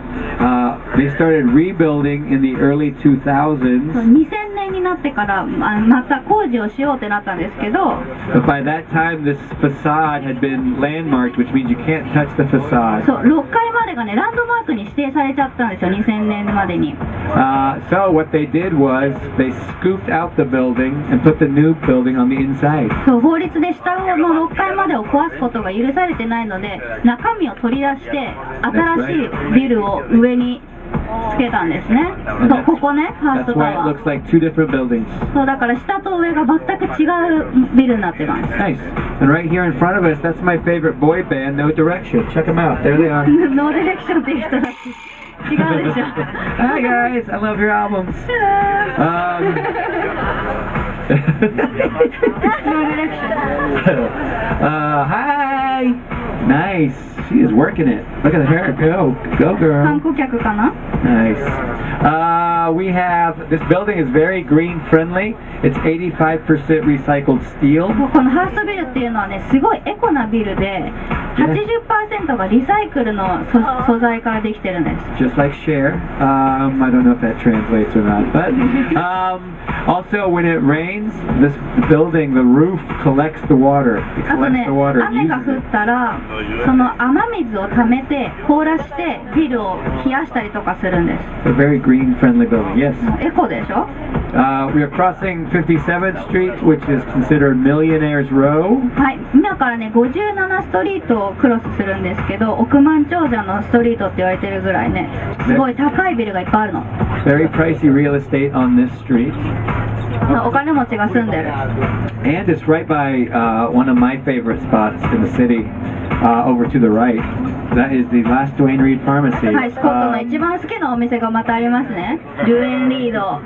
They started rebuilding in the early 2000s. 2000年になってからまた工事をしようってなったんですけど、 But by that time, this facade had been landmarked, which means you can't touch the facade. そう、6階までがね、ランドマークに指定されちゃったんですよ、2000年までに。So what they did was they scooped out the building and put the new building on the inside. そう、法律で下の6階までを壊すことが許されてないので、中身を取り出して新しいビルを上につけたんですね。そうここね、ファース That's トタ why it ワー。 looks like two different buildings. そうだから下と上が全く違うビルになってます。Nice. And right here in front of us, that's my favorite boy band, No Direction. Check them out. There they are. ノーディレクションっていう人たち。違うでしょ。Hi guys, I love your albums. ノーディレクション。Hi. Nice. She is working it. Look at her go. Go 観 girl. 光客かな？ Nice. We have, this building is very green friendly. It's 85% recycled steel. このハウスビルっていうのはね、すごいエコなビルで 80% がリサイクルの素材からできてるんです。 Just like share. I don't know if that translates or not. But also when it rains, this building, the roof collects the water. It あと collects ね、 the water. 雨が降ったらその雨水を溜めて凍らしてビルを冷やしたりとかするんです。 A very green friendly building. Yes. エコでしょ？ We are crossing 57th Street, which is considered Millionaire's Row. はい、今からね57ストリートをクロスするんですけど、億万長者のストリートって言われてるぐらいね、すごい高いビルがいっぱいあるの。 Very pricey real estate on this street. お金持ちが住んでる。 And it's right by one of my favorite spots in the city, over to the right. That is the last Dwayne Reed Pharmacy. はい、スコットの一番好きなお店がまたありますね。デュエンリード。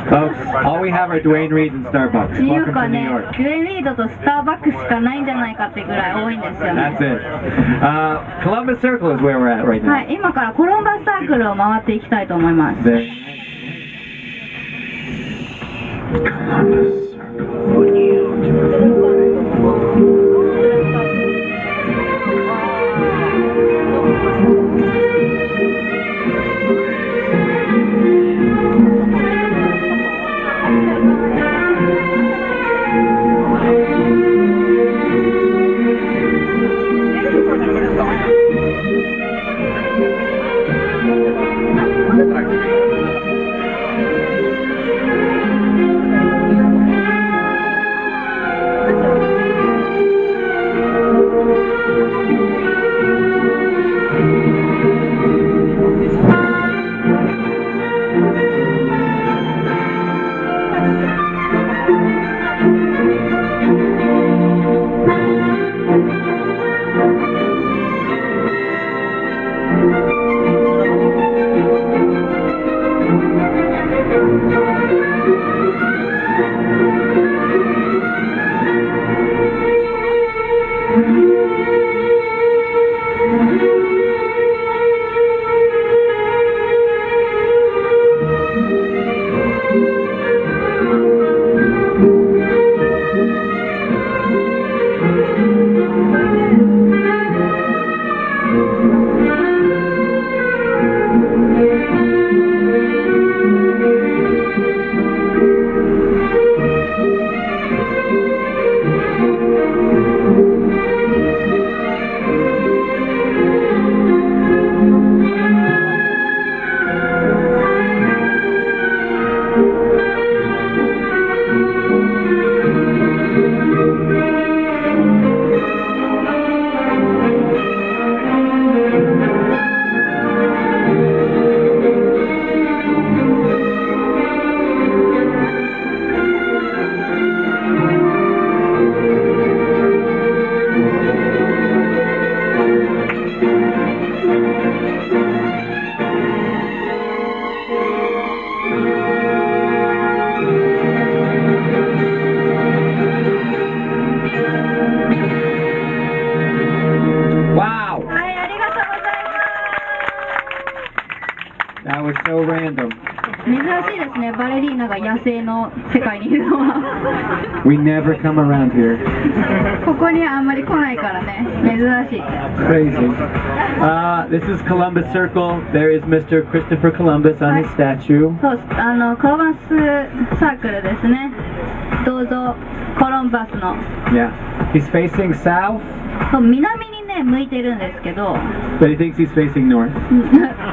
Folks, all we have are Dwayne Reed and Starbucks. っていう Welcome か to New ね、 York. デュエンリードとスターバックスしかないんじゃないかってぐらい多いんですよ That's ね。 it. Columbus Circle is where we're at right は now. い、今からコロンバスサークルを回っていきたいと思います。 There. Columbus Circle. That was so random. 珍しいですね、バレリーナが野生の世界にいるのは。We never come around here. ここにはあんまり来ないからね、珍しい。Crazy. This is Columbus Circle. There is Mr. Christopher Columbus on his statue. そう、コロンバスサークルですね。どうぞ、コロンバスの。Yeah. He's facing south, そう、南にね、向いてるんですけど、but he thinks he's facing north.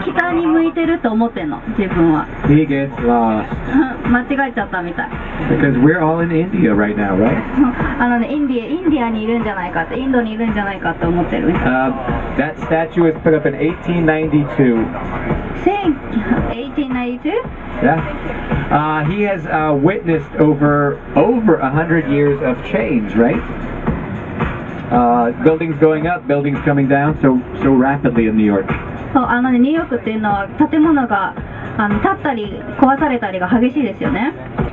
北に向いてると思ってんの、自分は。He gets lost. 間違えちゃったみたい。Because we're all in India right now, right? インディアにいるんじゃないかって、インドにいるんじゃないかって思ってるみたい。That statue was put up in 1892. 1892? Yeah. He has witnessed over 100 years of change, right? Buildings going up, buildings coming down so rapidly in New York. そうニューヨークっていうのは建物が建ったり壊されたりが激しいですよね。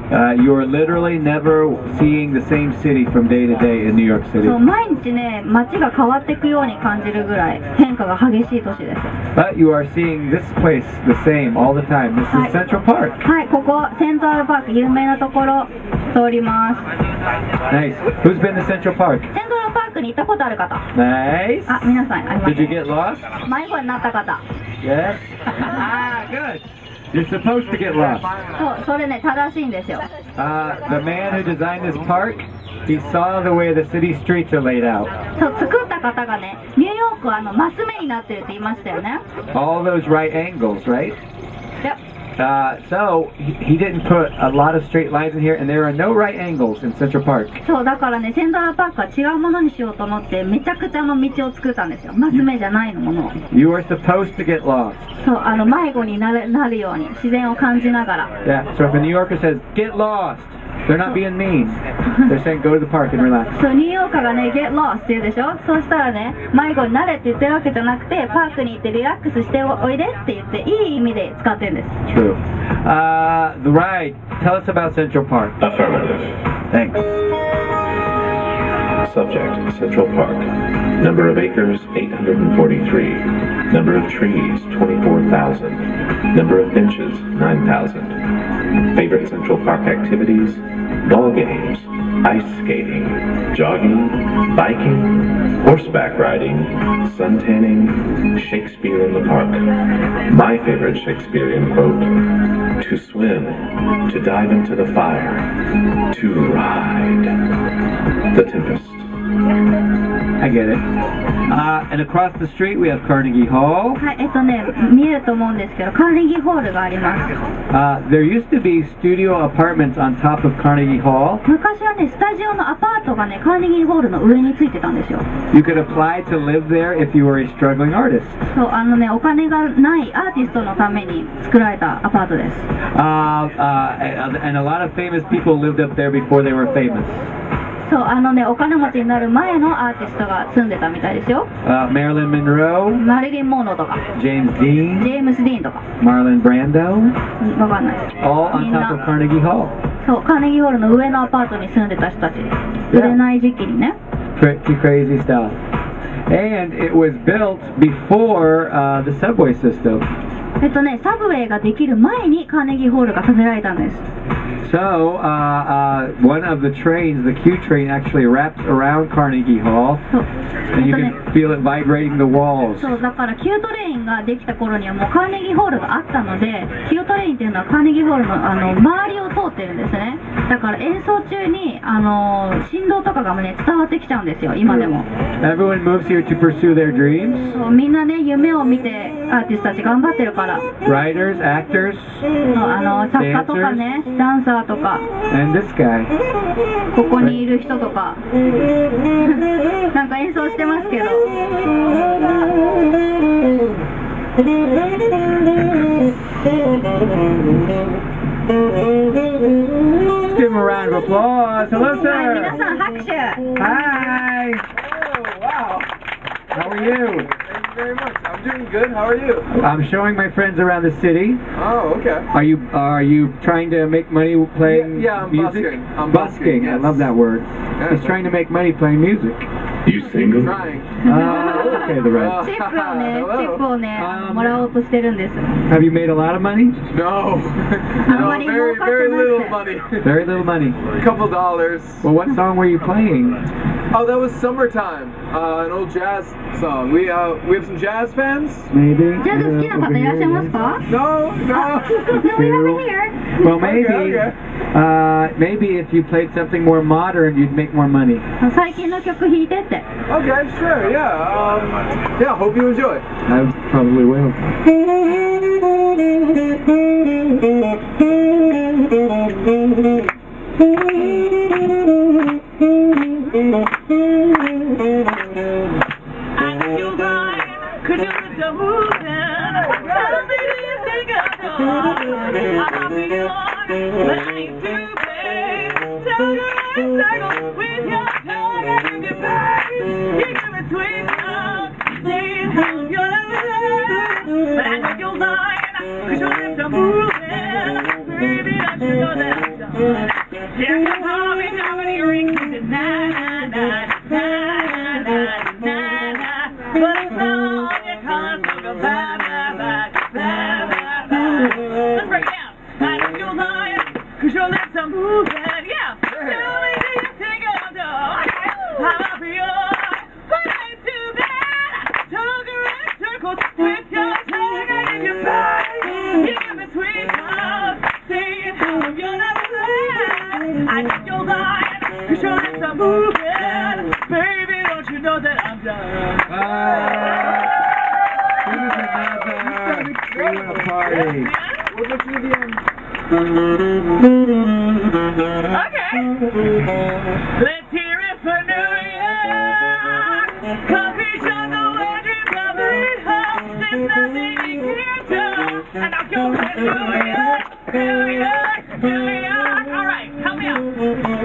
You are literally never seeing the same city from day to day in New York City. そう毎日ね街が変わっていくように感じるぐらい変化が激しい都市です。But you are seeing this place the same all the time. This is Central Park. はい、ここセントラルパーク有名なところ通ります。Nice. Who's been to Central Park? セントラルパークに行ったことある方。Nice. あ、皆さんあります。 Did you get lost? 迷子になった方。Yes. Good. You're supposed to get lost. そう、それね正しいんですよ。The man who designed this park, he saw the way the city streets are laid out. そう作った方がねニューヨークはマス目になってるって言いましたよね。All those right angles, right? Yep. So he didn't put a lot of straight lines in here, and there are no right angles in Central Park. そうだからねセントラルパークは違うものにしようと思ってめちゃくちゃの道を作ったんですよ。マス目じゃないのものを。You are supposed to get lost. そう迷子になるように自然を感じながら。Yeah. So if a New Yorker says "get lost," they're not being mean. They're saying go to the park and relax. そうニューヨーカーがね get lost って言うでしょ。そうしたらね迷子になれって言ってるわけじゃなくてパークに行ってリラックスしておいでって言っていい意味で使ってるんです。 True. The ride. Tell us about Central Park. Affirmative. Thanks. Subject, Central Park. Number of acres, 843. Number of trees, 24,000. Number of benches, 9,000. Favorite Central Park activities, ball games, ice skating, jogging, biking, horseback riding, suntanning, Shakespeare in the park. My favorite Shakespearean quote, to swim, to dive into the fire, to ride. The Tempest. I get it. And across the street we have Carnegie Hall. はい、見えると思うんですけどカーネギーホールがあります。There used to be studio apartments on top of Carnegie Hall. 昔はねスタジオのアパートがねカーネギーホールの上についてたんですよ。 You could apply to live there if you were a struggling artist. そうお金がないアーティストのために作られたアパートです。And a lot of famous people lived up there before they were famous. そうお金持ちになる前のアーティストが住んでたみたいですよ。Marilyn Monroe, マリリン・モーノとか James Dean, ジェームス・ディーンとか Marlon Brando, わかんない。 all on top of Carnegie Hall. そうカーネギーホールの上のアパートに住んでた人たち売れない時期にね。 Pretty crazy stuff. And it was built before the subway system. サブウェイができる前にカーネギーホールが建てられたんです。 So, one of the trains, the Q train, actually wraps around Carnegie Hall, そう and you can feel it vibrating the walls. そうだからキュートレインができた頃にはもうカーネギーホールがあったのでキュートレインっていうのはカーネギーホールの周りを通ってるんですね。だから演奏中に振動とかがね伝わってきちゃうんですよ今でも。 Everyone moves here to pursue their dreams. そうみんなね夢を見てアーティストたち頑張ってるから。 Writers, actors, 作家とかねダンサーとか and this guy. ここにいる人とかなんか演奏してますけど。 Give him a round of applause. Hello, はい、皆 sir. さん拍手。 Hi. Oh, wow. How are you? Thank you very much. I'm doing good. How are you? I'm showing my friends around the city. Oh, okay. Are you trying to make money playing Yeah, I'm music? busking. I'm Busking. busking, I yes. love that word. Yeah. He's trying to make money playing music. You single? Trying. Okay, the right. チップをね、 Hello. チップをね、もらおうとしてるんです。 Have you made a lot of money? No. No, Nobody very, woke up very and little said- money. Very little money. A couple dollars. Well, what song were you playing? Oh, that was Summertime. An old jazz song. We have some jazz fans? Maybe. ジャズ好きな方いらっしゃいますか？ No, no. No, we have it here. Well, maybe. Okay. Maybe if you played something more modern, you'd make more money. 最近の曲弾いてって。 Okay, sure, yeah. Yeah, hope you enjoy. I probably will. I know you're mine, 'cause you're so moving. but it's not all your colors look a bad, bad, bad, bad, bad, bad. Let's break it down. I know you're lying, cause your lips are moving, yeah. Tell me that you think I'm done. I'm up yours, but it's too bad. Talk around circles with your tongue and your face. You give me sweet love, saying how you're not lying. I know you're lying, cause your lips are moving. Baby, don't you know that I'm done? We're gonna party. Okay. Let's hear it for New York. Coffee shop, the way dreams are made home. There's nothing you can't do. And I'll go to New York, New York, New York. All right, help me out.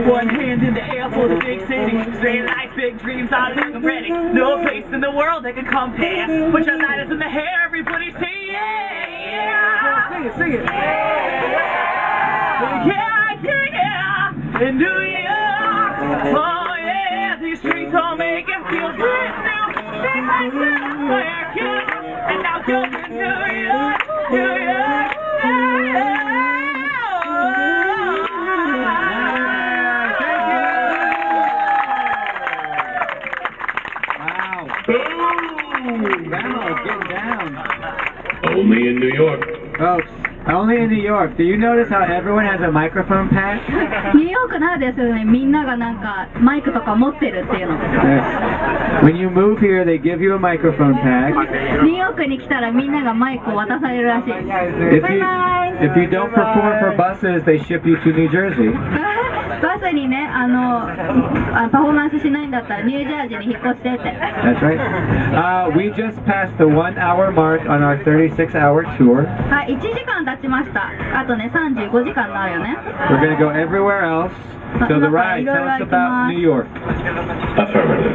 One hand in the air for the big city. Straight lights, big dreams, I look, I'm ready. No place in the world that can compare. Put your lighters in the hair, everybody say yeah. Sing it, sing it. Yeah, yeah, yeah, in New York. Oh yeah, these streets all make it feel brand new. They might sound like you, and now go to New York, New York, New York. Boom! Vamos, getting down. Only in New York. Folks, only in New York. Do you notice how everyone has a microphone pack? ニューヨークならですよね、みんながなんかマイクとか持ってるっていうの。 Yes. When you move here, they give you a microphone pack. ニューヨークに来たらみんながマイクを渡されるらしい。 If you don't perform for buses, they ship you to New Jersey. バスにね、パフォーマンスしないんだったらニュージャージーに引っ越してって。 That's right. We just passed the 1 hour mark on our 36-hour tour. はい、1時間経ちました。あとね、35時間になるよね。 We're going to go everywhere else. So the ride, tell us about New York. Affirmative.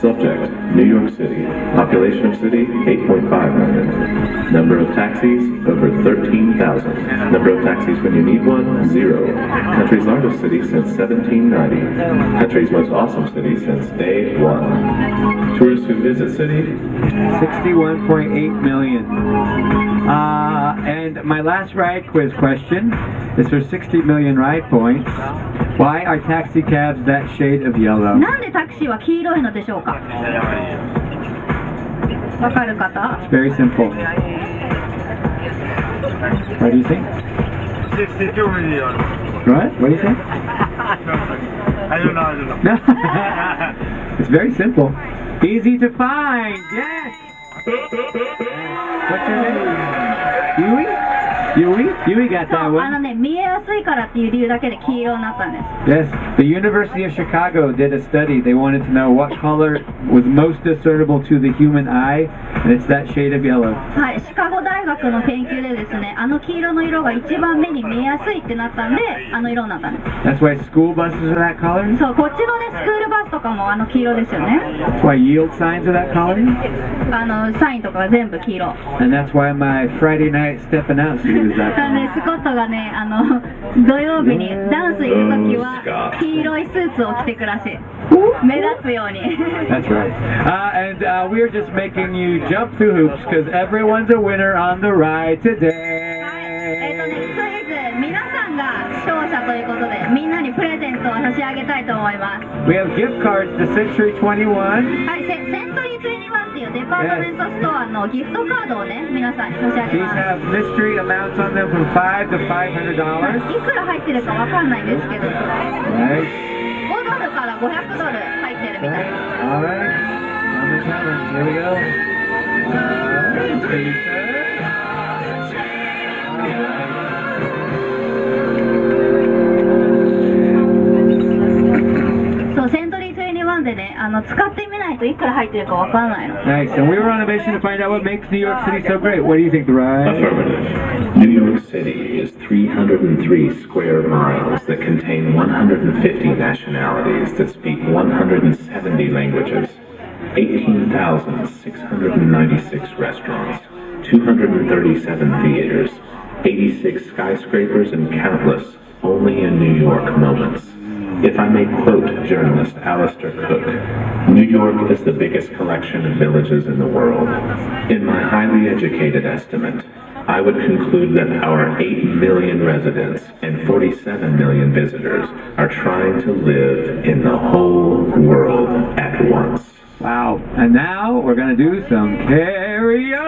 Subject, New York City. Population of city, 8.5 million. Number of taxis, over 13,000. Number of taxis when you need one, 0. Country's largest city since 1790. Country's most awesome city since day 1. Tourists who visit city, 61.8 million. And my last ride quiz question is for 60 million ride points. Why are taxi cabs that shade of yellow? なんでタクシーは黄色いのでしょうか。わかる方？ It's very simple. What do you think? 62 million. What? What do you think? I don't know. It's very simple. Easy to find. Yes. What's your name? Yui? Yui got そ that う、one. ね、見えやすいからっていう理由だけで黄色になったんです。 Yes. The University of Chicago did a study. They wanted to know what color was most discernible to the human eye, and it's that shade of yellow. はい、シカゴ大学の研究でですね、黄色の色が一番目に見えやすいってなったんで、色になったんです。 That's why school buses are that color. そう、こっちのね、スクールバスとかも黄色ですよね。 That's why yield signs are that color. サインとかが全部黄色。 And that's why my Friday night stepping out suit is that なの color. で、スコットがね、土曜日にダンス行くときは黄色いスーツを着てくらしい。目立つように。 That's right. And we're just making you jump through hoops because everyone's a winner on the ride today. クイズ、皆さんが勝者ということで、みんなにプレゼントを差し上げたいと思います。 We have gift cards to Century 21. はい、セントリー21っていうデパートメントストアのギフトカードをね、皆さんに差し上げ These ます。 have mystery amounts on them from $5 to $500. いくら入ってるかわかんないんですけど、5 Right. ドルから500ドル入ってるみたいです。 All right. Here we go. Lisa. そう、セントリー21でね、使ってみないといくら入ってるかわからないの。 Nice. And we were on a mission to find out what makes New York City so great. What do you think, the ride? Affirmative. New York City is 303 square miles that contain 150 nationalities that speak 170 languages, 18,696 restaurants, 237 theaters, 86 skyscrapers, and countless only in New York moments. If I may quote journalist Alistair Cook, New York is the biggest collection of villages in the world. In my highly educated estimate, I would conclude that our 8 million residents and 47 million visitors are trying to live in the whole world at once. Wow. And now we're going to do some カラ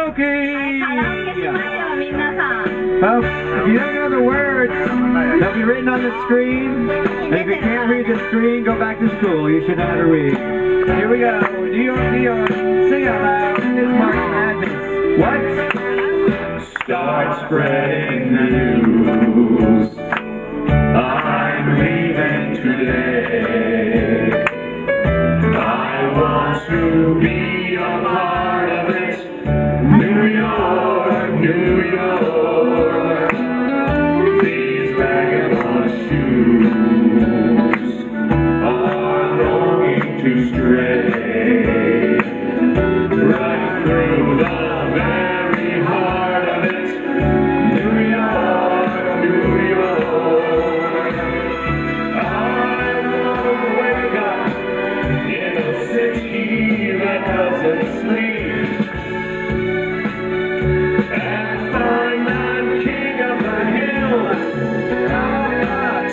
オケし karaoke. ますよ皆さん。 Folks, if you don't know the words, they'll be written on the screen. And if you can't read the screen, go back to school. You should know how to read. Here we go. New York, New York. Sing out loud. It's March Madness. What? Start spreading the news. I'm leaving today. I want to be a part of it. New York, New York. These vagabond shoes are longing to stray right through the very heart of it. New York, New York. I want to wake up in a city that doesn't sleep and find I'm king of the hill,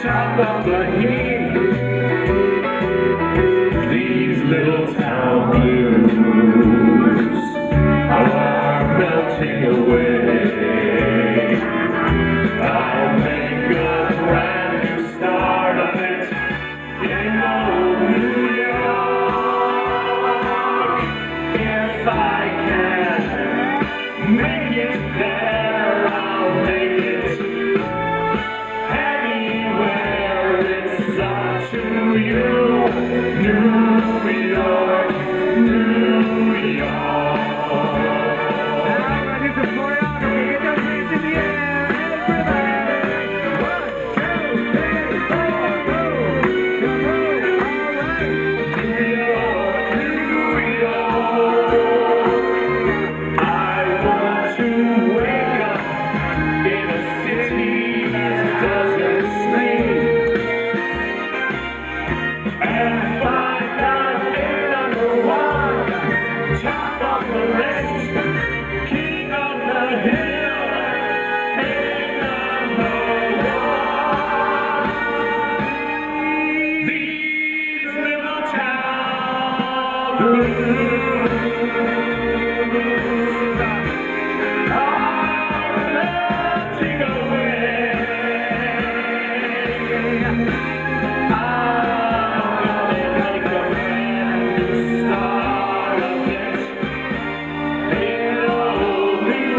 top of the heap. These little town blues are melting away. I'll make a brand new start of it in old New York. If I can make it there, I'll make it. Anywhere, it's up to you. New York, New York. Now we're going to do some choreography. Get those hands in the air. Everybody. 1, 2, 3, 4, move. Move. All right. New York, New York. I want to wake up in a city that doesn't sleep and find out they're number one, top of the list, king of the hill, and number one. These little towns are melting away. I'm gonna make a brand new start of it in old New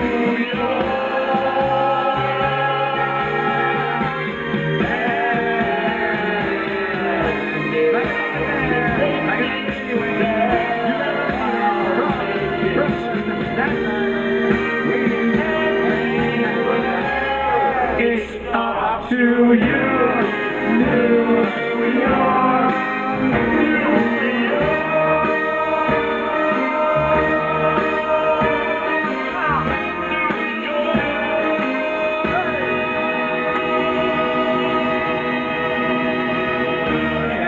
It's up to you, New York, New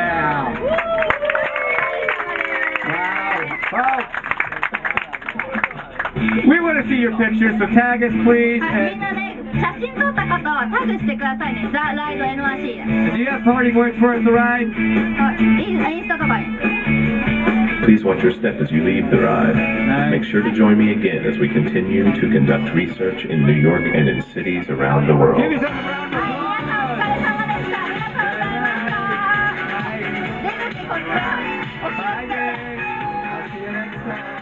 Yeah. Wow. Folks. We want to see your pictures, so tag us, please. はい、みんなね、写真撮った方はタグしてくださいね。ザ・ライド NYC で。 Do you have party words for us, The Ride? インスタとかに。 Please watch your step as you leave the ride. Make sure to join me again as we continue to conduct research in New York and in cities around the world. Give yourself a round of はい、皆さんお疲れ様でした。ありがとうございました。出口こちら。お気をつけて。 applause. Bye, gang. I'll see you next time.